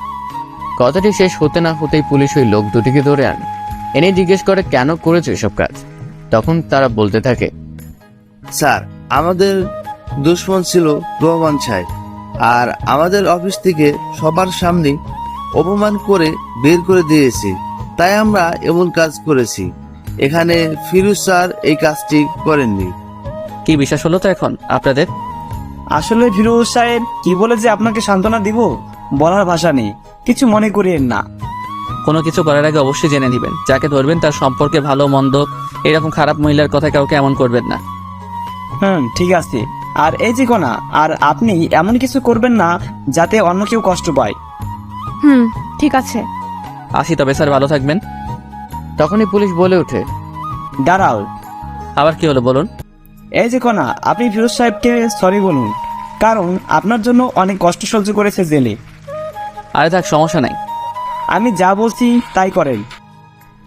কথাটি শেষ হতে না হতেই পুলিশ ওই লোক দুটিকে ধরে আনে, এনে জিজ্ঞেস করে কেন করেছে এসব কাজ। তখন তারা বলতে থাকে, স্যার, আমাদের দুশ্মন ছিল রহমান সাহেব, আর আমাদের অফিস থেকে সবার সামনে অপমান করে বের করে দিয়েছে, তাই আমরা এমন কাজ করেছি। এখানে ফিরোজ স্যার এই কাজটি করেননি। কি বিশ্বাস হলো তো এখন আপনাদের? আসলে ফিরোজ সাহেব কি বলে যে আপনাকে সান্ত্বনা দিব বলার ভাষা নেই, কিছু মনে করিয়েন না। কোনো কিছু করার আগে অবশ্যই জেনে নেবেন, যাকে ধরবেন তার সম্পর্কে ভালো মন্দ, এরকম খারাপ মহিলার কথা কাউকে এমন করবেন না। ঠিক আছে। আর এই যে কণা, আর আপনি এমন কিছু করবেন না যাতে অন্য কেউ কষ্ট পায়। ঠিক আছে। আসি তবে স্যার, ভালো থাকবেন। তখনই পুলিশ বলে ওঠে, দাঁড়াও, আবার কি হলো বলুন? এই যে কণা, আপনি ফিরোজ সাহেবকে সরি বলুন, কারণ আপনার জন্য অনেক কষ্ট সহ্য করেছে জেলে। আরে থাক, সমস্যা নাই। আমি যা বলছি তাই করেন।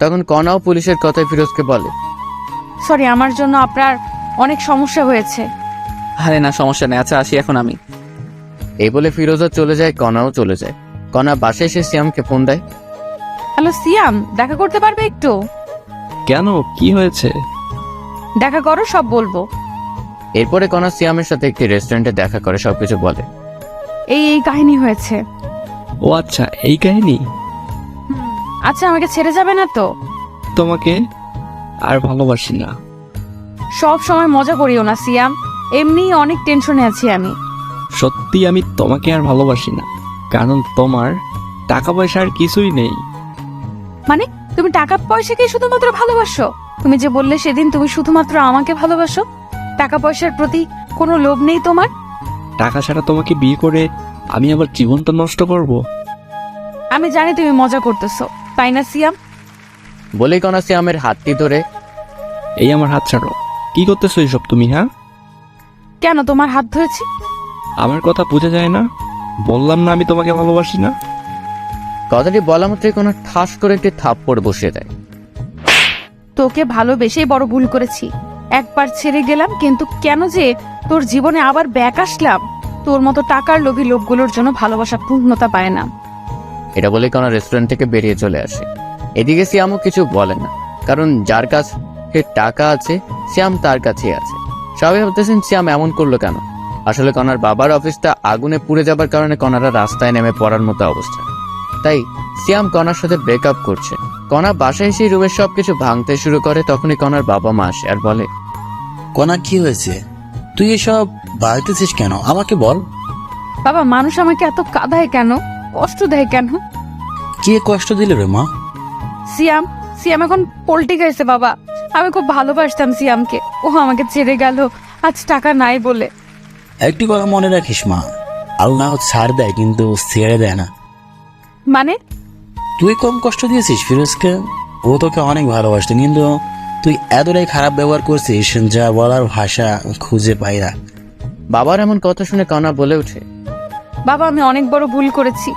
তখন কণাও পুলিশের কথায় ফিরোজকে বলে, সরি, আমার জন্য আপনার অনেক সমস্যা হয়েছে। আরে না, সমস্যা নেই। আচ্ছা আসি এখন আমি। এই বলে ফিরোজও চলে যায়, কণাও চলে যায়। কণা বাসায় এসে সিয়ামকে ফোন দেয়। হ্যালো সিয়াম, দেখা করতে পারবে একটু? কেন, কি হয়েছে? দেখা করো, সব বলবো। এরপরে কণা সিয়ামের সাথে একটি রেস্টুরেন্টে দেখা করে সবকিছু বলে। এই কাহিনী হয়েছে। ও আচ্ছা, এই কাহিনী। আচ্ছা, আমাকে ছেড়ে যাবে না তো? তোমাকে আর ভালোবাসি না। সব সময় মজা করিও না সিয়াম, এমনি অনেক টেনশনে আছি আমি। সত্যি আমি তোমাকে আর ভালোবাসি না, কারণ তোমার টাকা পয়সা আর কিছুই নেই। মানে তুমি টাকা পয়সাকে শুধুমাত্র ভালোবাসো? তুমি যে বললে সেদিন তুমি শুধুমাত্র আমাকে ভালোবাসো, টাকা পয়সার প্রতি কোনো লোভ নেই তোমার? টাকা ছাড়া তোমাকে বিয়ে করে আমি আবার জীবনটা নষ্ট করব? আমি জানি তুমি মজা করতেছো, তাই না সিয়াম? বলেই কণা সিয়ামের হাতটি ধরে, এই আমার হাত ছাড়ো। কি করতেছো এইসব তুমি? হ্যাঁ, কেন তোমার হাত ধরেছি? আমার কথা বোঝা যায় না? বললাম না আমি তোমাকে ভালোবাসি না। কথাটি বলা মাত্রই কণা ঠাস করে একটি থাপ্পড় বসিয়ে দেয়। তোকে ভালোবেসেই বড় ভুল করেছি। একবার ছেড়ে গেলাম, কিন্তু কেন যে তোর জীবনে আবার ব্যাক আসলাম? তোর মতো টাকার লোভী লোকগুলোর জন্য ভালোবাসা পূর্ণতা পায় না। এটা বলে কণা রেস্টুরেন্ট থেকে বেরিয়ে চলে আসে। এদিকে সিয়ামও কিছু বলে না, কারণ যার কাছে টাকা আছে সিয়াম তার কাছেই আছে। সবাই ভাবতেছেন সিয়াম এমন করলো কেন। আসলে কণার বাবার অফিসটা আগুনে পুড়ে যাবার কারণে কণারা রাস্তায় নেমে পড়ার মতো অবস্থা। তাই সিয়াম কণার সাথে ব্রেকআপ করছে। কণা বাসায় এসে রুমের সবকিছু ভাঙতে শুরু করে। তখনই কণার বাবা মা আসে আর বলে, কণা কি হয়েছে? তুই এসব বাড়তেছিস কেন, আমাকে বল। বাবা, মানুষ আমাকে এত কাঁদায় কেন, কষ্ট দেয় কেন? কে কষ্ট দিল রে মা? সিয়াম সিয়াম এখন পল্টি গেছে বাবা। আমি খুব ভালোবাসতাম সিয়ামকে, ও আমাকে ছেড়ে গেল আজ টাকা নাই বলে। একটি কথা মনে রাখিস মা, আল্লাহ ছাড় দেয় কিন্তু ছেড়ে দেয় না। মানে? তুই কম কষ্ট দিয়েছিস ফিরোজকে, ও তোকে অনেক ভালোবাসত, কিন্তু তুই এতটাই খারাপ ব্যবহার করছিস যা বলার ভাষা খুঁজে পাই না। বাবার এমন কথা শুনে কণা বলে ওঠে, বাবা, আমি অনেক বড় ভুল করেছি।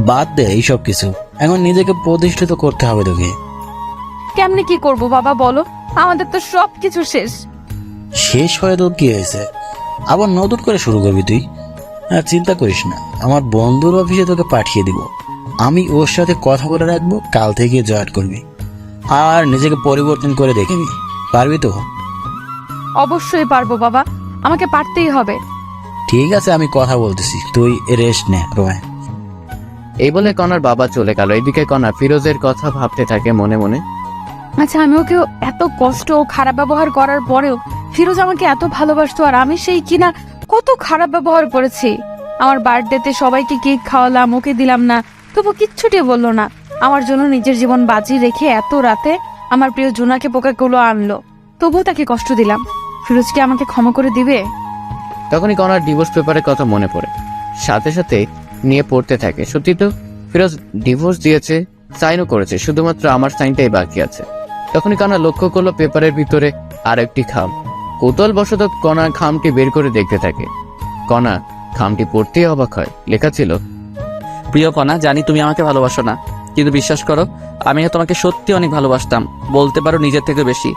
বাদ দে এইসব কিছু, এখন নিজেকে প্রতিষ্ঠিত করতে হবে তোকে। কেমনে কি করব বাবা বলো? আমাদের তো সব কিছু শেষ। শেষ হয়ে তো কি হয়েছে, আবার নতুন করে শুরু করবি তুই। আর চিন্তা করিস না, আমার বন্ধুর অফিসে তোকে পাঠিয়ে দিব। আমি ওর সাথে কথা বলে রাখবো, কাল থেকে জয়েন করবি আর নিজেকে পরিবর্তন করে দেখবি। পারবি তো? অবশ্যই পারবো বাবা, আমাকে পারতেই হবে। ঠিক আছে, আমি কথা বলতেছি, তুই রেস্ট নে রোয়। এই বলে কণার বাবা চলে গেল। এদিকে কণা ফিরোজের কথা ভাবতে থাকে মনে মনে। আচ্ছা, আমি ওকে এত কষ্ট ও খারাপ ব্যবহার করার পরেও ফিরোজ আমাকে এত ভালোবাসতো, আর আমি সেই কিনা কত খারাপ ব্যবহার করেছি। আমার বার্থডেতে সবাইকে কেক খাওয়ালাম, ওকে দিলাম না, তবু কিচ্ছুটি বললো না। আমার জন্য নিজের জীবন বাজি রেখে এত রাতে আমার প্রিয় জোনাকে পোকাগুলো আনলো, তবুও তাকে কষ্ট দিলাম। ফিরোজ কি আমাকে ক্ষমা করে দিবে? তখনই কণার ডিভোর্স পেপারের কথা মনে পড়ে, সাথে সাথে নিয়ে পড়তে থাকে। সত্যি তো ফিরোজ ডিভোর্স দিয়েছে, সাইনও করেছে, শুধুমাত্র আমার সাইনটাই বাকি আছে। তখনই কণা লক্ষ্য করলো পেপারের ভিতরে আর একটি খাম। কৌতূহলবশত কণা খামটি বের করে দেখতে থাকে। কণা খামটি পড়তেই অবাক হয়। লেখা ছিল, প্রিয় কণা, জানি তুমি আমাকে ভালোবাসো না, কিন্তু বিশ্বাস করো আমি তোমাকে সত্যি অনেক ভালোবাসতাম, বলতে পারো নিজের থেকে বেশি।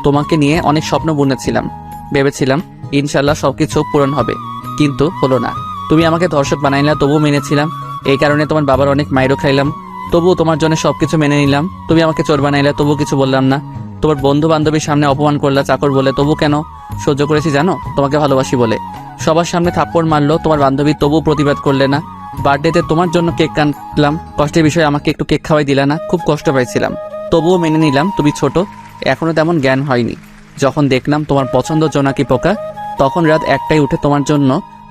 তোমাকে নিয়ে অনেক স্বপ্ন বুনেছিলাম, ভেবেছিলাম ইনশাল্লাহ সবকিছু পূরণ হবে, কিন্তু হলো না। তুমি আমাকে ধর্ষক বানাইলা, তবুও মেনেছিলাম। এই কারণে তোমার বাবার অনেক মাইরও খাইলাম, তবুও তোমার জন্য সবকিছু মেনে নিলাম। তুমি আমাকে চোর বানাইলা, তবুও কিছু বললাম না। তোমার বন্ধু বান্ধবীর সামনে অপমান করলা চাকর বলে, তবু কেন সহ্য করেছি জানো? তোমাকে ভালোবাসি বলে। সবার সামনে থাপ্পড় মারলো তোমার বান্ধবী, তবুও প্রতিবাদ করলে না। বার্থডেতে তোমার জন্য কেক কাটলাম, কষ্টের বিষয়ে আমাকে একটু কেক খাওয়াই দিলা না, খুব কষ্ট পাইছিলাম, তবুও মেনে নিলাম। তুমি ছোট, এখনো তেমন জ্ঞান হয়নি। যখন দেখলাম তোমার পছন্দ জোনাকি পোকা, তখন রাত 1টায় উঠে তোমার জন্য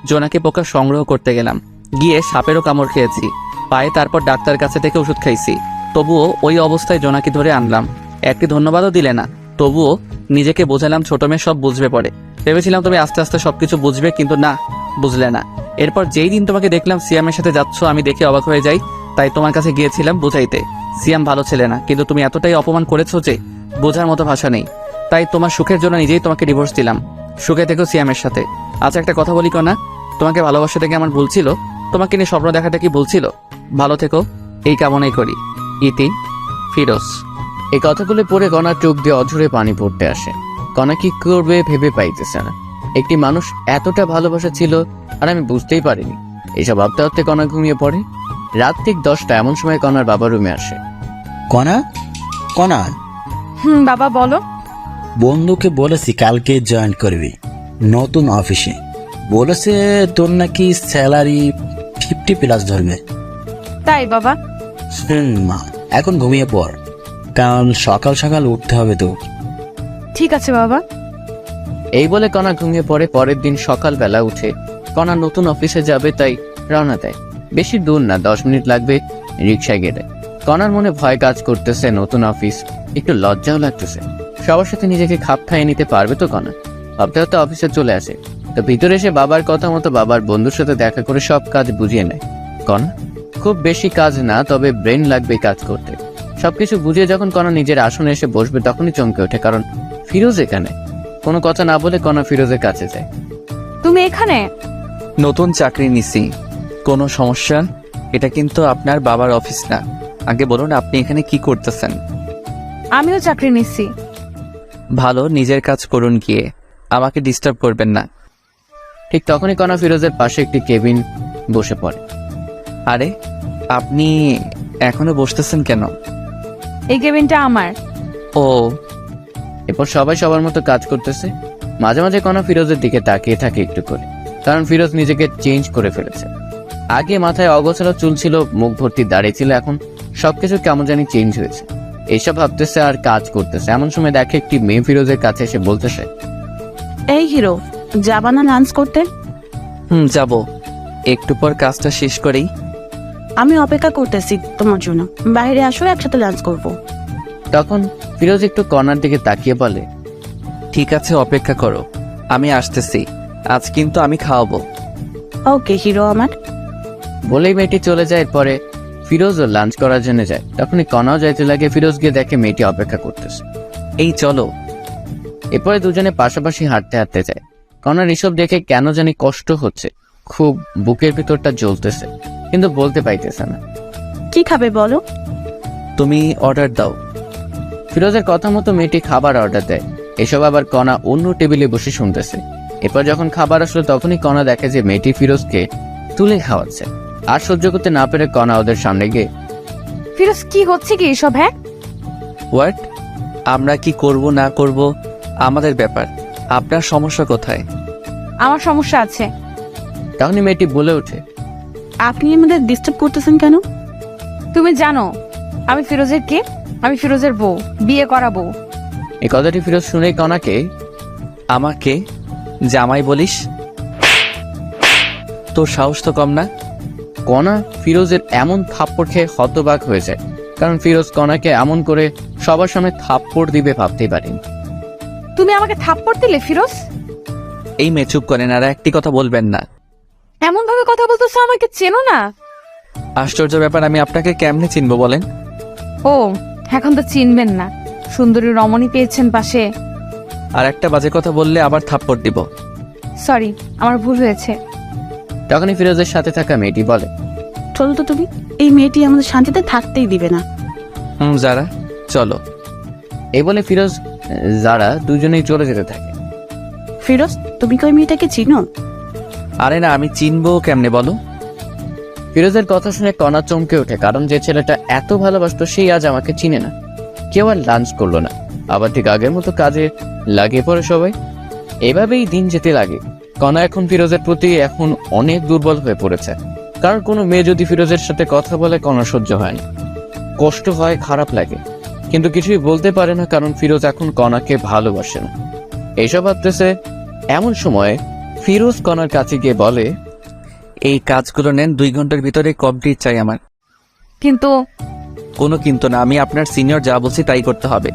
জোনাকি পোকা সংগ্রহ করতে গেলাম। গিয়ে সাপেরও কামড় খেয়েছি পায়ে, তারপর ডাক্তার কাছে থেকে ওষুধ খাইছি। তবুও ওই অবস্থায় জোনাকি ধরে আনলাম। একটি ধন্যবাদও দিলে না। তবুও নিজেকে বোঝালাম ছোট মেয়ে সব বুঝবে পরে। ভেবেছিলাম তুমি আস্তে আস্তে সবকিছু বুঝবে, কিন্তু না, বুঝলে না। এরপর যেই দিন তোমাকে দেখলাম সিয়ামের সাথে যাচ্ছ, আমি দেখে অবাক হয়ে যাই। তাই তোমার কাছে গিয়েছিলাম বুঝাইতে। সিয়াম ভালো ছেলে না, কিন্তু তুমি এতটাই অপমান করেছো যে বোঝার মতো ভাষা নেই। তাই তোমার সুখের জন্য নিজেই তোমাকে ডিভোর্স দিলাম। সুখে থেকো সিয়ামের সাথে। আচ্ছা একটা কথা বলি কনা, তোমাকে ভালোবাসা থেকে আমার ভুল ছিল, তোমাকে নিয়ে স্বপ্ন দেখাটা কি ভুল ছিল? ভালো থেকো, এই কামনাই করি। ইতি, ফিরোজ। এই কথাগুলো পড়ে কণার চোখ দিয়ে অঝরে পানি পড়তে আসে। কণা কি করবে ভেবে পাইতেছে না। একটি মানুষ এতটা ভালোবাসা ছিল আর আমি বুঝতেই পারিনি। এইসব ভাবতে ভাবতে কণা ঘুমিয়ে পড়ে। রাত ঠিক 10টা এমন সময় কণার বাবা রুমে আসে। কণা, কণা, বাবা বলো। বন্ধুকে বলেছি কালকে জয়েন করবি নতুন অফিসে। বলেছে তোর নাকি স্যালারি 50+ ধরবে। তাই বাবা? মা, এখন ঘুমিয়ে পড়, কারণ সকাল সকাল উঠতে হবে তো। ঠিক আছে বাবা। এই বলে কণা ঘুমিয়ে পড়ে। পরের দিন সকালবেলা উঠে কণা নতুন অফিসে যাবে, তাই রওনা দেয়। বেশি দূর না, 10 মিনিট লাগবে রিক্সায় গেলে। কণার মনে ভয় কাজ করতেছে। নতুন অফিস, একটু লজ্জাও লাগতেছে। সবার সাথে নিজেকে খাপ খাইয়ে নিতে পারবে তো কণা? ভাবতে ভাবতে অফিসে চলে আসে। তো ভিতরে এসে বাবার কথা মতো বাবার বন্ধুর সাথে দেখা করে সব কাজ বুঝিয়ে নেয় কণা। খুব বেশি কাজ না, তবে ব্রেন লাগবে কাজ করতে। সবকিছু বুঝিয়ে যখন কণা নিজের আসনে এসে বসবে, তখনই চমকে ওঠে, কারণ ফিরোজ এখানে। কোনো কথা না বলে কণা ফিরোজের কাছে যায়। তুমি এখানে? নতুন চাকরি নিছি। কোনো সমস্যা? এটা কিন্তু আপনার বাবার অফিস না। আগে বলুন আপনি এখানে কি করতেছেন? আমিও চাকরি নিচ্ছি। ভালো, নিজের কাজ করুন গিয়ে, আমাকে ডিস্টার্ব করবেন না। ঠিক তখনই কণা ফিরোজের পাশে একটি কেবিন বসে পড়ে। আরে আপনি এখনো বসতেছেন কেন? এই কেবিনটা আমার। ও, এরপর সবাই সবার মতো কাজ করতেছে। মাঝে মাঝে কণা ফিরোজের দিকে তাকিয়ে থাকে একটু করে, কারণ ফিরোজ নিজেকে চেঞ্জ করে ফেলেছে। আগে মাথায় অগোছালো চুল ছিল, মুখ ভর্তি দাড়ি ছিল, এখন সবকিছু কেমন জানি চেঞ্জ হয়েছে। এইসব ভাবতেছে আর কাজ করতেছে। এমন সময় দেখে একটি মেয়ে ফিরোজের কাছে এসে বলতেছে, এই হিরো, যাবা না লাঞ্চ করতে? যাব। একটু পর কাজটা শেষ করেই। আমি অপেক্ষা করতেছি তোমার জন্য, বাইরে আসো, একসাথে লাঞ্চ করব। তখন ফিরোজ একটু কণার দিকে তাকিয়ে বলে, ঠিক আছে, অপেক্ষা করো, আমি আসতেছি। আজ কিন্তু আমি খাওয়াবো। ওকে হিরো আমার। বলেই মেয়েটি চলে যায়। এরপরে ফিরোজও লাঞ্চ করার জন্য যায়। তখনই কণাও যাইতে লাগে। ফিরোজ গিয়ে দেখে মেয়েটি অপেক্ষা করতেছে। এই চলো। এরপরে দুজনে পাশাপাশি হাঁটতে হাঁটতে যায়। কণার এসব দেখে কেন জানি কষ্ট হচ্ছে, খুব বুকের ভিতরটা জ্বলতেছে, কিন্তু বলতে পাইতেছে না। কি খাবে বলো? তুমি অর্ডার দাও। ফিরোজের কথা মতো মেয়েটি খাবার অর্ডার দেয়। এসব আবার কণা অন্য টেবিলে বসে শুনতেছে। এরপর যখন খাবার আসলো, তখনই কণা দেখে যে মেয়েটি ফিরোজকে তুলে খাওয়াচ্ছে। আর সহ্য করতে না পেরে কণা ওদের সামনে গিয়ে, ফিরোজ কি হচ্ছে কি এসব? হ্যাঁ, হোয়াট? আমরা কি করব না করব আমাদের ব্যাপার, আপনার সমস্যা কোথায়? আমার সমস্যা আছে। তখনই মেয়েটি বলে ওঠে, আপনি আমাদের ডিস্টার্ব করতেছেন কেন? তুমি জানো আমি ফিরোজের কে? আমি ফিরোজের বউ, বিয়ে করা বউ। এই কথাটি ফিরোজ শুনেই কণাকে, আমাকে জামাই বলিস? তোর সাহস তো কম না। কণা ফিরোজের এমন থাপ্পড় খেয়ে হতবাক হয়ে যায়, কারণ ফিরোজ কণাকে এমন করে সবার সামনে থাপ্পড় দিবে ভাবতেই পারেনি। তুমি আমাকে থাপ্পড় দিলে ফিরোজ? এই মেয়ে চুপ করেন, আর একটি কথা বলবেন না। এমন ভাবে কথা বলতেছো, আমাকে চেনো না? আশ্চর্য ব্যাপার, আমি আপনাকে কেমনে চিনবো বলেন? ও, এখন তো চিনবেন না। সুন্দরী রমণী পেয়েছেন পাশে। আর একটা বাজে কথা বললে আবার থাপ্পড় দিব। সরি, আমার ভুল হয়েছে। তখনই ফিরোজের সাথে থাকা মেয়েটি বলে, চলো তো তুমি, এই মেয়েটি আমাদের শান্তিতে থাকতেই দিবে না। যারা, চলো। এই বলে ফিরোজ যারা দুজনেই চলে যেতে থাকে। ফিরোজ, তুমি কি ওই মেয়েটাকে চিনো? আরে না, আমি চিনবো কেমনে বলো? ফিরোজের কথা শুনে কণা চমকে ওঠে, কারণ যে ছেলেটা এত ভালোবাসতো সেই আজ আমাকে চিনে না। কেউ আর লাঞ্চ করলো না, আবার ঠিক আগের মতো কাজে লাগিয়ে পড়ে সবাই। এভাবেই দিন যেতে লাগে। কণা এখন ফিরোজের প্রতি এখন অনেক দুর্বল হয়ে পড়েছে, কারণ কোনো মেয়ে যদি ফিরোজের সাথে কথা বলে কণা সহ্য হয় না, কষ্ট হয়, খারাপ লাগে, কিন্তু কিছুই বলতে পারে না, কারণ ফিরোজ এখন কণাকে ভালোবাসে না। এইসব ভাবতেছে এমন সময় ফিরোজ কণার কাছে গিয়ে বলে, এই কাজগুলো নেন, 2 ঘন্টার ভিতরে কমপ্লিট চাই আমার। কিন্তু কোনো কিন্তু না, আমি আপনার সিনিয়র, যা বলছি তাই করতে হবে।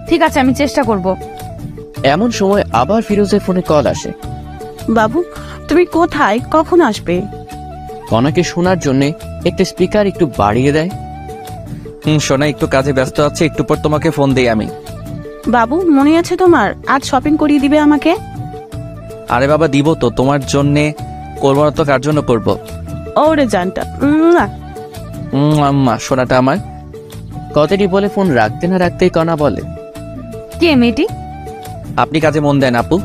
ঠিক আছে, আমি চেষ্টা করব। এমন সময় আবার ফিরোজের ফোনে কল আসে। বাবু, তুমি কোথায়, কখন আসবে? কণাকে শোনার জন্য একটা স্পিকার একটু বাড়িয়ে দেয়। সোনা, একটু কাজে ব্যস্ত আছে, একটু পর তোমাকে ফোন দেই আমি। বাবু, মনে আছে তোমার, আজ শপিং করিয়ে দিবে আমাকে? আরে বাবা, দিব তো, তোমার জন্যে করবো না তো কার জন্য করবো? ওরে জানটা। আম্মা সোনাটা আমার। কথাটি বলে ফোন রাখতে না রাখতেই কণা বলে, কে মেয়েটি? আপনি কাজে মন দেন আপু।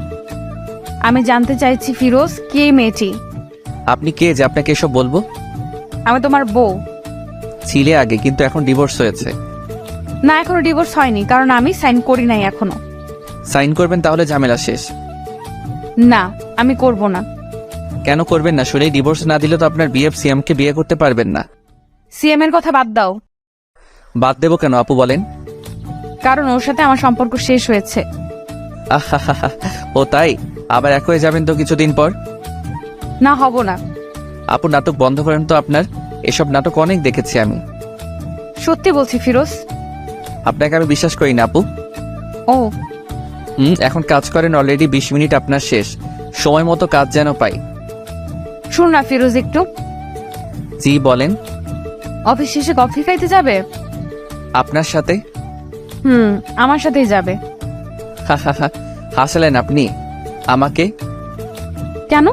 আমি জানতে চাইছি ফিরোজ, কে মেয়েটি? আপনি কে যে আপনাকে এসব বলবো? আমি তোমার বউ। ছিলে আগে, কিন্তু এখন ডিভোর্স হয়েছে। না, এখনো ডিভোর্স হয়নি, কারণ আমি সাইন করি নাই এখনো। সাইন করবেন তাহলে ঝামেলা শেষ। না, আমি করব না। কেন করবেন না? শুনেই ডিভোর্স না দিলে তো আপনার বিএফ সিএমকে বিয়ে করতে পারবেন না। সিএম এর কথা বাদ দাও। বাদ দেবো কেন আপু বলেন? কারণ ওর সাথে আমার সম্পর্ক শেষ হয়েছে। আহা, ও তাই? আবার এক হয়ে যাবেন তো কিছুদিন পর। না, হব না। আপু নাটক বন্ধ করেন তো আপনার, এসব নাটক অনেক দেখেছি আমি। সত্যি বলছি ফিরোজ। আপনাকে আমি বিশ্বাস করি না আপু। ও এখন কাজ করেন, অলরেডি 20 মিনিট আপনার শেষ, সময় মতো কাজ যেন পাই। শুন না ফিরোজ, একটু। জি বলেন। অফিস শেষে কফি খাইতে যাবে? আপনার সাথে? আমার সাথেই যাবে। হাসালেন আপনি আমাকে। কেন?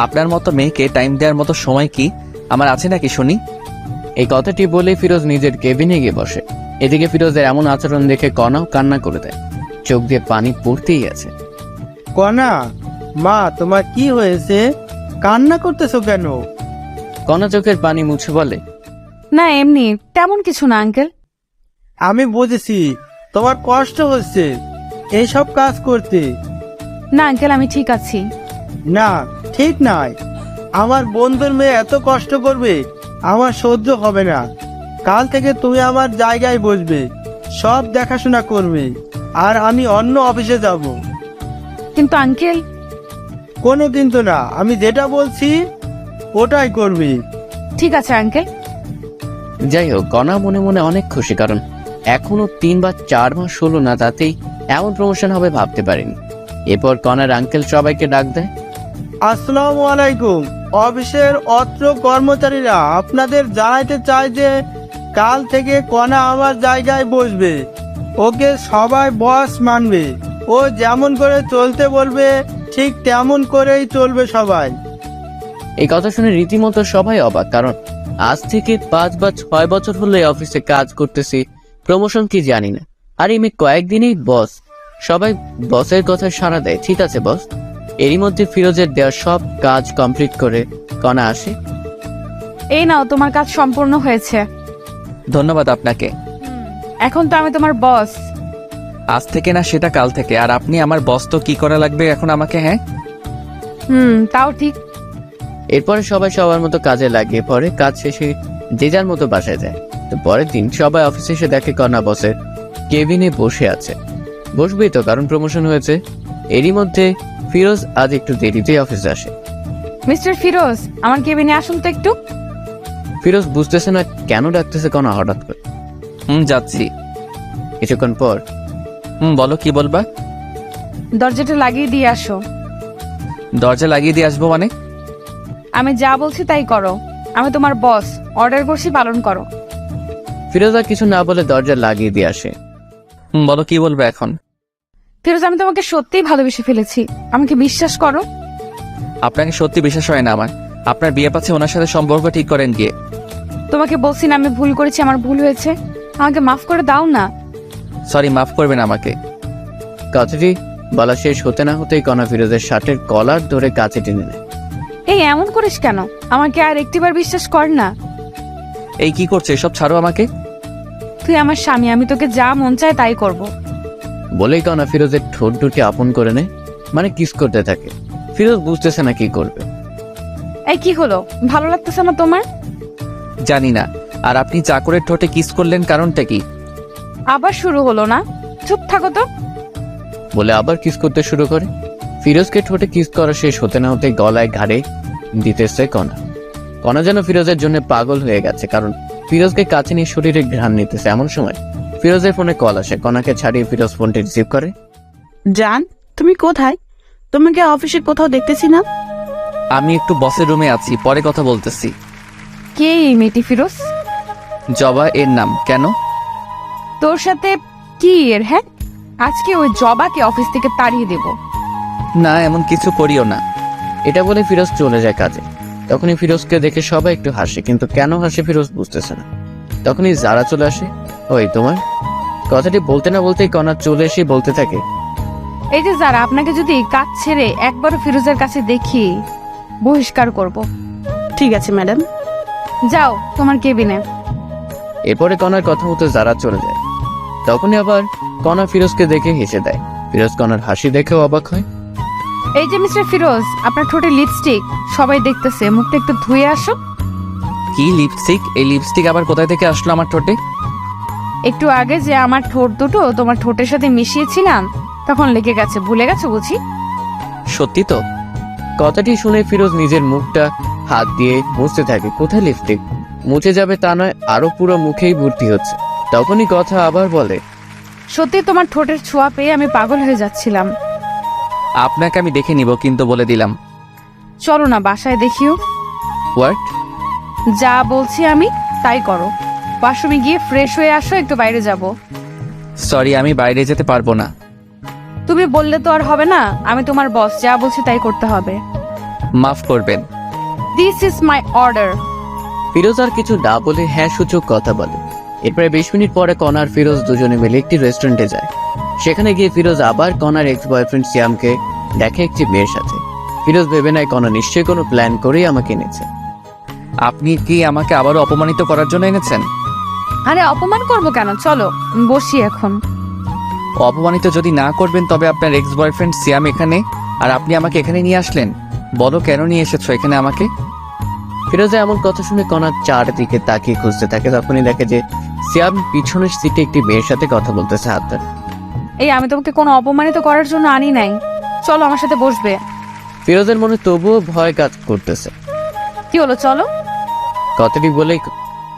আপনার মতো মেয়েকে টাইম দেওয়ার মতো সময় কি আমার আছে নাকি শুনি? এই কথাটি বলে ফিরোজ নিজের কেবিনে গিয়ে বসে। এদিকে ফিরোজের এমন আচরণ দেখে কণাও কান্না করে দেয়, চোখ দিয়ে পানি পড়তেই আছে। কণা, মা তোমার কি হয়েছে? কান্না করতেছো কেন? কণা চোখের পানি মুছে বলে, না, এমনি, তেমন কিছু না আঙ্কেল। আমি বুঝেছি তোমার কষ্ট হচ্ছে এইসব কাজ করতে। না আঙ্কেল, আমি ঠিক আছি। না, ঠিক নয়। আমার বন্ধুর মেয়ে এত কষ্ট করবে আমার সহ্য হবে না। কাল থেকে তুমি আমার জায়গায় বসবে, সব দেখাশোনা করবে, আর আমি অন্য অফিসে যাব। কিন্তু আঙ্কেল। কোনো কিন্তু না, আমি যেটা বলছি ওটাই করবি। ঠিক আছে আঙ্কেল। যাই হোক, কণা মনে মনে অনেক খুশি, কারণ এখনো 3 বা 4 মাস হলো না, তাতেই এমন প্রমোশন হবে ভাবতে পারিনি। এরপর কণার আঙ্কেল সবাইকে ডাক দেয়। আসসালামু আলাইকুম। অফিসের অত্র কর্মচারীরা আপনাদের জানাইতে চায় যে কাল থেকে কণা আমার জায়গায় বসবে। ওকে সবাই বস মানবে, ও যেমন করে চলতে বলবে ঠিক তেমন করেই চলবে সবাই। এই কথা শুনে রীতিমতো সবাই অবাক, কারণ আজ থেকে 5 বা 6 বছর হলো এই অফিসে কাজ করতেছি, প্রমোশন কি জানি না, আর এই মেয়ে কয়েকদিনেই বস। সবাই বসের কথা সাড়া দেয়, ঠিক আছে বস। এরই মধ্যে ফিরোজের দেওয়া সব কাজ কমপ্লিট করে কণা আসে। এই নাও, তোমার কাজ সম্পূর্ণ হয়েছে। ধন্যবাদ আপনাকে। এখন তো আমি তোমার বস। আজ থেকে না, সেটা কাল থেকে। আর আপনি আমার বস, তো কি করা লাগবে এখন আমাকে? হ্যাঁ, তাও ঠিক। এরপরে সবাই সবার মতো কাজে লাগিয়ে পড়ে। কাজ শেষে যে যার মতো বাসায় যায়। তো পরের দিন সবাই অফিসে এসে দেখে কণা বসের কেবিনে বসে আছে। বসবেই তো, কারণ প্রমোশন হয়েছে। এরই মধ্যে ফিরোজ আজ একটু দেরিতে অফিসে আসে। মিস্টার ফিরোজ, আমার কেবিনে আসুন তো একটু। ফিরোজ বুঝতেছে না কেন ডাকতেছে কণা হঠাৎ করে। যাচ্ছি। কিছুক্ষণ পর, বলো কি বলবা? দরজাটা লাগিয়ে দিয়ে আসো। দরজা লাগিয়ে দিয়ে আসবো মানে? আমি যা বলছি তাই করো। আমি তোমার বস, অর্ডার করছি, পালন করো। ফিরোজ আর কিছু না বলে দরজা লাগিয়ে দিয়ে আসে। বলো কি বলবে এখন? ফিরোজ, আমি তোমাকে সত্যিই ভালোবেসে ফেলেছি, আমাকে বিশ্বাস করো। আপনাকে সত্যি বিশ্বাস হয় না আমার। আপনার বিয়ে পাচ্ছে, ওনার সাথে সম্পর্ক ঠিক করেন গিয়ে। তোমাকে বলছি না আমি ভুল করেছি, আমার ভুল হয়েছে, আমাকে মাফ করে দাও না। সরি, মাফ করবেন আমাকে। কথাটি বলা শেষ হতে না হতেই কণা ফিরোজের শার্টের কলার ধরে কাছে টেনে নেয়। এই এমন করিস কেন? আমাকে আর একটিবার বিশ্বাস কর না। এই কি করছে? এসব ছাড়ো আমাকে। তুই আমার স্বামী, আমি তোকে যা মন চায় তাই করব। বলেই কণা ফিরোজের ঠোঁট দুটি আপন করে নেয়, মানে কিস করতে থাকে। ফিরোজ বুঝতেছে না কি করবে। এই কি হলো, ভালো লাগতেছে না তোমার? জানি না। আর আপনি চাকরের ঠোঁটে কিস করলেন, কারণটা কি? আবার শুরু হলো না? চুপ থাকো তো। বলে আবার কিস করতে শুরু করে। ফিরোজকে ঠোঁটে কিস করা শেষ হতে না হতে গলায় ঘাড়ে দিতেছে কণা। কণা যেন ফিরোজের জন্য পাগল হয়ে গেছে, কারণ ফিরোজকে কাছে নিয়ে শরীরে ঘ্রাণ নিতেছে। এমন সময় ফিরোজের ফোনে কল আসে। কণাকে ছাড়িয়ে ফিরোজ ফোনটি রিসিভ করে। জান, তুমি কোথায়? তোমাকে অফিসে কোথাও দেখতেছি না। আমি একটু বসের রুমে আছি, পরে কথা বলতেছি। কে এই মেয়েটি ফিরোজ? জবা এর নাম। কেন? তোর সাথে কি এর? হ্যাঁ, আজকে ওই জবাকে অফিস থেকে তাড়িয়ে দেব। না, এমন কিছু করিও না। এটা বলে ফিরোজ চলে যায় কাজে। তখনই ফিরোজকে দেখে সবাই একটু হাসে, কিন্তু কেন হাসে ফিরোজ বুঝতেছে না। তখনই যারা চলে আসে। ওই তোমার কথাটি বলতে না বলতেই কণা চলে এসে বলতে থাকে, এই যে যারা, আপনাকে যদি কাজ ছেড়ে একবারও ফিরোজের কাছে দেখি বহিষ্কার করব। ঠিক আছে ম্যাডাম। যাও তোমার কেবিনে। এরপরে কণার কথা মতো যারা চলে যায়। তখনই আবার কণা ফিরোজকে দেখে হেসে দেয়। ফিরোজ কণার হাসি দেখেও অবাক হয়। এই যে মিস্টার ফিরোজ, আপনার ঠোঁটে লিপস্টিক, সবাই দেখতেছে, মুখটা একটু ধুয়ে আসো। কি লিপস্টিক? এই লিপস্টিক আবার কোথায় থেকে আসলো আমার ঠোঁটে? একটু আগে যে আমার ঠোঁট দুটো তোমার ঠোঁটের সাথে মিশিয়েছিলাম, তখন লেগে গেছে, ভুলে গেছো বুঝি? সত্যি তো? কথাটি শুনে ফিরোজ নিজের মুখটা হাত দিয়ে মুছতে থাকে। কোথায় লিপস্টিক? মুছে যাবে তা নয়, আরো পুরো মুখেই ভর্তি হচ্ছে। তখনই কথা আবার বলে, সত্যি তোমার ঠোঁটের ছোঁয়া পেয়ে আমি পাগল হয়ে যাচ্ছিলাম। আপনাকে আমি দেখে নিব, কিন্তু বলে দিলাম। চলো না বাসায় দেখিও। হোয়াট? যা বলছি আমি তাই করো। ওয়াশরুমে গিয়ে ফ্রেশ হয়ে আসো, একটু বাইরে যাব। সরি, আমি বাইরে যেতে পারবো না। তুমি বললে তো আর হবে না, আমি তোমার বস, যা বলছি তাই করতে হবে। মাফ করবেন। This is my order. Firoz আর কিছু না বলে হ্যাঁ সূচক কথা বলে। এরপরে 20 মিনিট পরে কণা আর ফিরোজ দুজনে মিলে একটি রেস্টুরেন্টে যায়। সেখানে গিয়ে ফিরোজ আবার কণার এক্স বয়ফ্রেন্ড সিয়ামকে দেখে একটি মেয়ের সাথে। ফিরোজ ভেবে নেয় কণা নিশ্চয়ই কোনো প্ল্যান করেই আমাকে এনেছে। আপনি কি আমাকে আবারও অপমানিত করার জন্য এনেছেন? আরে অপমান করবো কেন, চলো বসি এখন। অপমানিত যদি না করবেন তবে আপনার এক্স বয়ফ্রেন্ড সিয়াম এখানে, আর আপনি আমাকে এখানে নিয়ে আসলেন। বলো কেন নিয়ে এসেছো এখানে আমাকে? ফিরোজে এমন কথা শুনে কণা চারদিকে তাকিয়ে খুঁজতে থাকে। তখনই দেখে যে সিয়াম পিছনের সিটে একটি মেয়ের সাথে কথা বলতেছে হাত ধরে। এই আমি তোমাকে কোনো অপমানিত করার জন্য আনি নাই, চলো আমার সাথে বসবে। ফিরোজের মনে তবুও ভয় কাজ করতেছে। কি হলো, চলো। কথাটি বলেই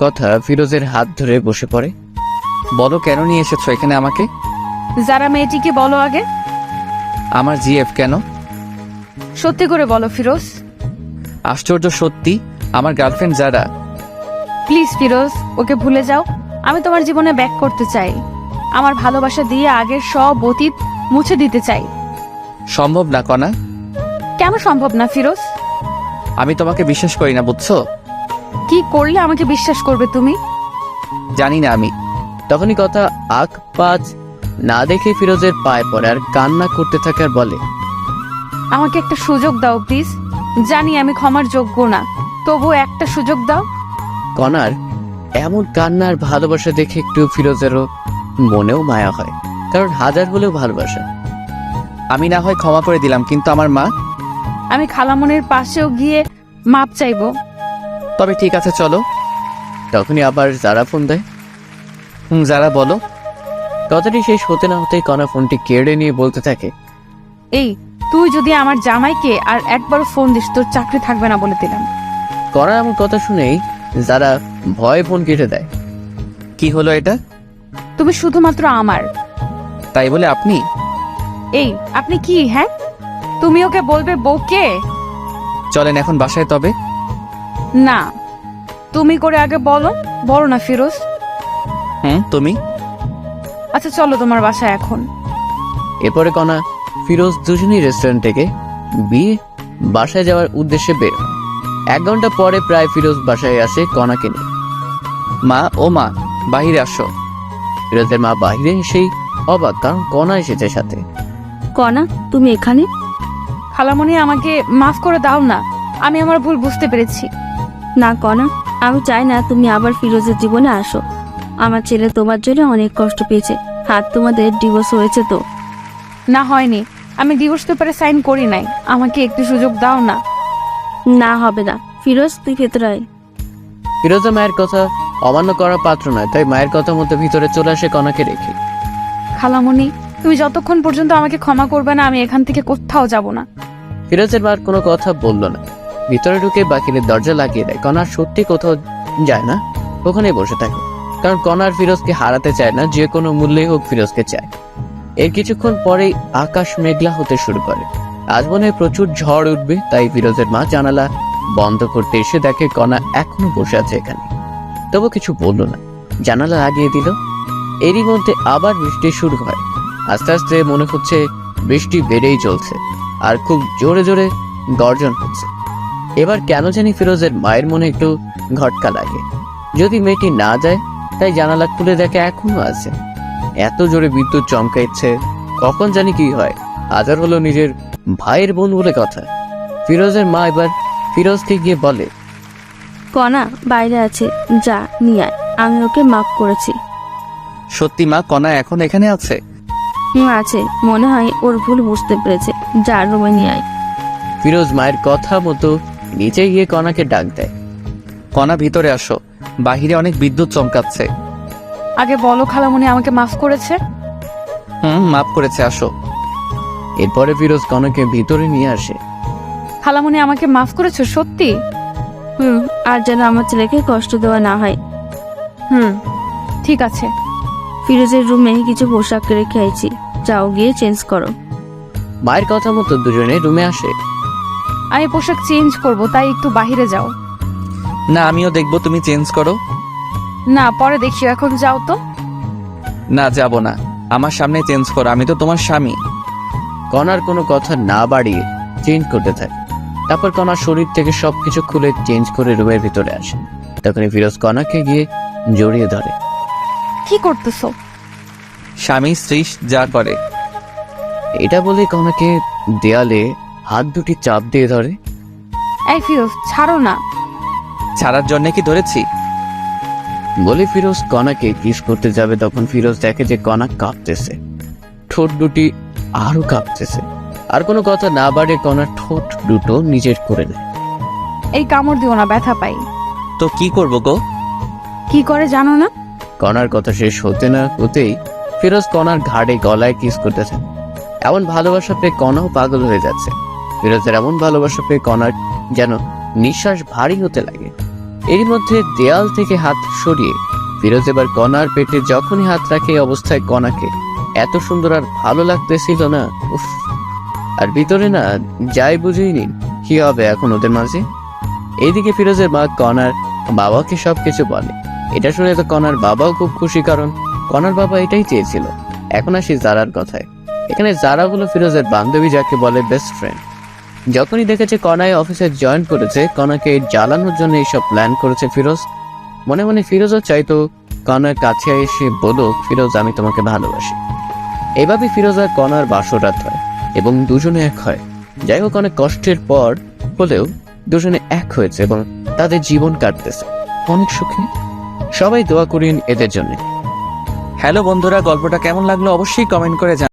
কথা ফিরোজের হাত ধরে বসে পড়ে। বলো কেন নিয়ে এসেছো এখানে আমাকে? যারা মেয়েটিকে বলো আগে। আমার জিএফ কেন? সত্যি করে বলো ফিরোজ। আশ্চর্য, সত্যি আমার গার্লফ্রেন্ড যারা। প্লিজ ফিরোজ, ওকে ভুলে যাও। আমি তোমার জীবনে ব্যাক করতে চাই, আমার ভালোবাসা দিয়ে আগের সব অতীত মুছে দিতে চাই। সম্ভব না কণা। কেন সম্ভব না ফিরোজ? আমি তোমাকে বিশ্বাস করি না, বুঝছো? কি করলে আমাকে বিশ্বাস করবে তুমি? জানি না আমি। তখনই কথা আখ পাঁচ না দেখে ফিরোজের পায়ে পড়ে আর কান্না করতে থাকে আর বলে, আমাকে একটা সুযোগ দাও প্লিজ। জানি আমি ক্ষমার যোগ্য না, তবু একটা সুযোগ দাও। কণার এমন কান্নার ভালোবাসা দেখে একটু ফিরোজেরও মনেও মায়া হয়, কারণ হাজার হলেও ভালোবাসা। আমি না হয় ক্ষমা করে দিলাম, কিন্তু আমার মা। আমি খালামনির পাশেও গিয়ে মাপ চাইবো। তবে ঠিক আছে, চলো। তখনই আবার যারা ফোন দেয়। যারা বলো। কথাটি শেষ হতে না হতেই কণা ফোনটি কেড়ে নিয়ে বলতে থাকে, এই তুই যদি আমার জামাইকে আর একবার ফোন দিস, তোর চাকরি থাকবে না বলে দিলাম। কণা এমন কথা শুনেই যারা ভয়ে ফোন কেটে দেয়। কি হলো এটা? তুমি শুধুমাত্র আমার। তাই বলে আপনি? এই আপনি কি? হ্যাঁ, তুমি ওকে বলবে বউকে? চলেন এখন বাসায় তবে। না, তুমি করে আগে বলো। বলো না ফিরোজ। তুমি। আচ্ছা চলো তোমার বাসায় এখন। এরপরে কণা ফিরোজ দুজনেই রেস্টুরেন্ট থেকে বিয়ে বাসায় যাওয়ার উদ্দেশ্যে বের হয়। 1 ঘন্টা পরে প্রায় ফিরোজ বাসায় আসে কণাকে নিয়ে। মা, ও মা, বাহিরে আসো। ফিরোজের মা বাহিরে এসেই অবাক, কারণ কণা এসেছে সাথে। কণা, তুমি এখানে? খালামণি, আমাকে মাফ করে দাও না, আমি আমার ভুল বুঝতে পেরেছি। না কণা, আমি চাই না তুমি আবার ফিরোজের জীবনে আসো। আমার ছেলে তোমার জন্য অনেক কষ্ট পেয়েছে। আর তোমাদের ডিভোর্স হয়েছে তো? না হয়নি, আমি ডিভোর্স পেপারে সাইন করি নাই। আমাকে একটু সুযোগ দাও না। না হবে না। ফিরোজ, তুই ভেতরে আয়। ফিরোজা মায়ের কথা অমান্য করার পাত্র নয়, তাই মায়ের কথা মতো ভিতরে চলে আসে কণাকে রেখে। খালামণি, তুমি যতক্ষণ পর্যন্ত আমাকে ক্ষমা করবে না আমি এখান থেকে কোথাও যাব না। ফিরোজের মা কোনো কথা বলল না। ভিতরে ঢুকে বাকিদের দরজা লাগিয়ে দেয়। কণা সত্যি কোথাও যায় না, ওখানে বসে থাকে। কারণ কণার ফিরোজকে হারাতে চায় না, যে কোনো মূল্যে হোক ফিরোজকে চায়। এর কিছুক্ষণ পরেই আকাশ মেঘলা হতে শুরু করে। আজ মনে হয় প্রচুর ঝড় উঠবে, তাই ফিরোজের মা জানালা বন্ধ করতে এসে দেখে কণা এখনো বসে আছে এখানে। তবু কিছু বলল না, জানালা লাগিয়ে দিল। এরই মধ্যে আবার বৃষ্টি শুরু হয়। আস্তে আস্তে মনে হচ্ছে বৃষ্টি বেড়েই চলছে, আর খুব জোরে জোরে গর্জন হচ্ছে। এবার কেন জানি ফিরোজের মায়ের মনে একটু ঘটকা লাগে। যদি মেয়েটি না যায়, তাই জানালা খুলে দেখে এখনো আছে। এত জোরে বিদ্যুৎ চমকাচ্ছে, কখন জানি কি হয়। হাজার হলো নিজের ভাইয়ের বোন বলে কথা। ফিরোজের মা এবার ফিরোজকে গিয়ে বলে, কণা বাইরে আছে, যা নিয়ে আয়, আমি ওকে মাফ করেছি। সত্যি মা, কণা এখন এখানে আছে? আছে, মনে হয় ওর ভুল বুঝতে পেরেছে, যা রুমে নিয়ে আয়। ফিরোজ মায়ের কথা মতো নিচে গিয়ে কণাকে ডাক দেয়। কণা ভিতরে আসো, বাহিরে অনেক বিদ্যুৎ চমকাচ্ছে। আগে বলো খালামণি আমাকে মাফ করেছে? মাফ করেছে, আসো। এরপরে ফিরোজ কণাকে ভিতরে নিয়ে আসে। খালামণি আমাকে মাফ করেছো সত্যি? আর যেন আমার ছেলেকে কষ্ট দেওয়া না হয়। ঠিক আছে। ফিরোজের রুমে কিছু পোশাক রেখে আইছি, যাও গিয়ে চেঞ্জ করো। মায়ের কথা মতো দুজনে রুমে আসে। আমি পোশাক চেঞ্জ করব, তাই একটু বাইরে যাও। না, আমিও দেখবো, তুমি চেঞ্জ করো। না, পরে দেখিও, এখন যাও তো। না, যাব না, আমার সামনে চেঞ্জ করো, আমি তো তোমার স্বামী। কণার কোনো কথা না বাড়িয়ে চেঞ্জ করতে থাকে। তারপর কণার শরীর থেকে সবকিছু খুলে চেঞ্জ করে রুমের ভিতরে আসে। তখনই ফিরোজ কণাকে গিয়ে জড়িয়ে ধরে। কি করতেছো? স্বামী স্ত্রী যা করে। এটা বলে কণাকে দেয়ালে হাত দুটি চাপ দিয়ে ধরে। এই ফিরোজ, ছাড়ো না। ছাড়ার জন্য কি ধরেছি? বলে ফিরোজ কণাকে কিস করতে যাবে, তখন ফিরোজ দেখে যে কণা কাঁপতেছে, ঠোঁট দুটি আরো কাঁপতেছে। আর কোনো কথা না বাড়ে কণার ঠোঁট দুটো নিজের করে নেয়। এই কামড় দিও না, ব্যথা পাই। তো কি করবো গো? কি করে জানো না? কণার কথা শেষ হতে না হতেই ফিরোজ কণার ঘাড়ে গলায় কিস করতেছে। এমন ভালোবাসা পেয়ে কণাও পাগল হয়ে যাচ্ছে। ফিরোজের এমন ভালোবাসা পেয়ে কণার যেন নিঃশ্বাস ভারী হতে লাগে। এরই মধ্যে দেয়াল থেকে হাত সরিয়ে ফিরোজ এবার কণার পেটে যখনই হাত রাখে, এই অবস্থায় কণাকে এত সুন্দর আর ভালো লাগতেছিল না। উফ! আর ভিতরে না যাই বুঝেই নিন কি হবে এখন ওদের মাঝে। এইদিকে ফিরোজের মা কণার বাবাকে সবকিছু বলে। এটা শুনে তো কণার বাবাও খুব খুশি, কারণ কণার বাবা এটাই চেয়েছিল। এখন আসি জারার কথায়। এখানে জারা হলো ফিরোজের বান্ধবী, যাকে বলে বেস্ট ফ্রেন্ড। যখনই দেখেছে কণায় অফিসে জয়েন করেছে, কণাকে জ্বালানোর জন্য এইসব প্ল্যান করেছে ফিরোজ। মনে মনে ফিরোজও চাইতো কণার কাছে এসে বলো, ফিরোজ আমি তোমাকে ভালোবাসি। এভাবে ফিরোজ আর কণার বাসরাত হয় এবং দুজনে এক হয়। যাই হোক, অনেক কষ্টের পর হলেও দুজনে এক হয়েছে এবং তাদের জীবন কাটতেছে অনেক সুখে। সবাই দোয়া করেন এদের জন্য। হ্যালো বন্ধুরা, গল্পটা কেমন লাগলো অবশ্যই কমেন্ট করে জানান।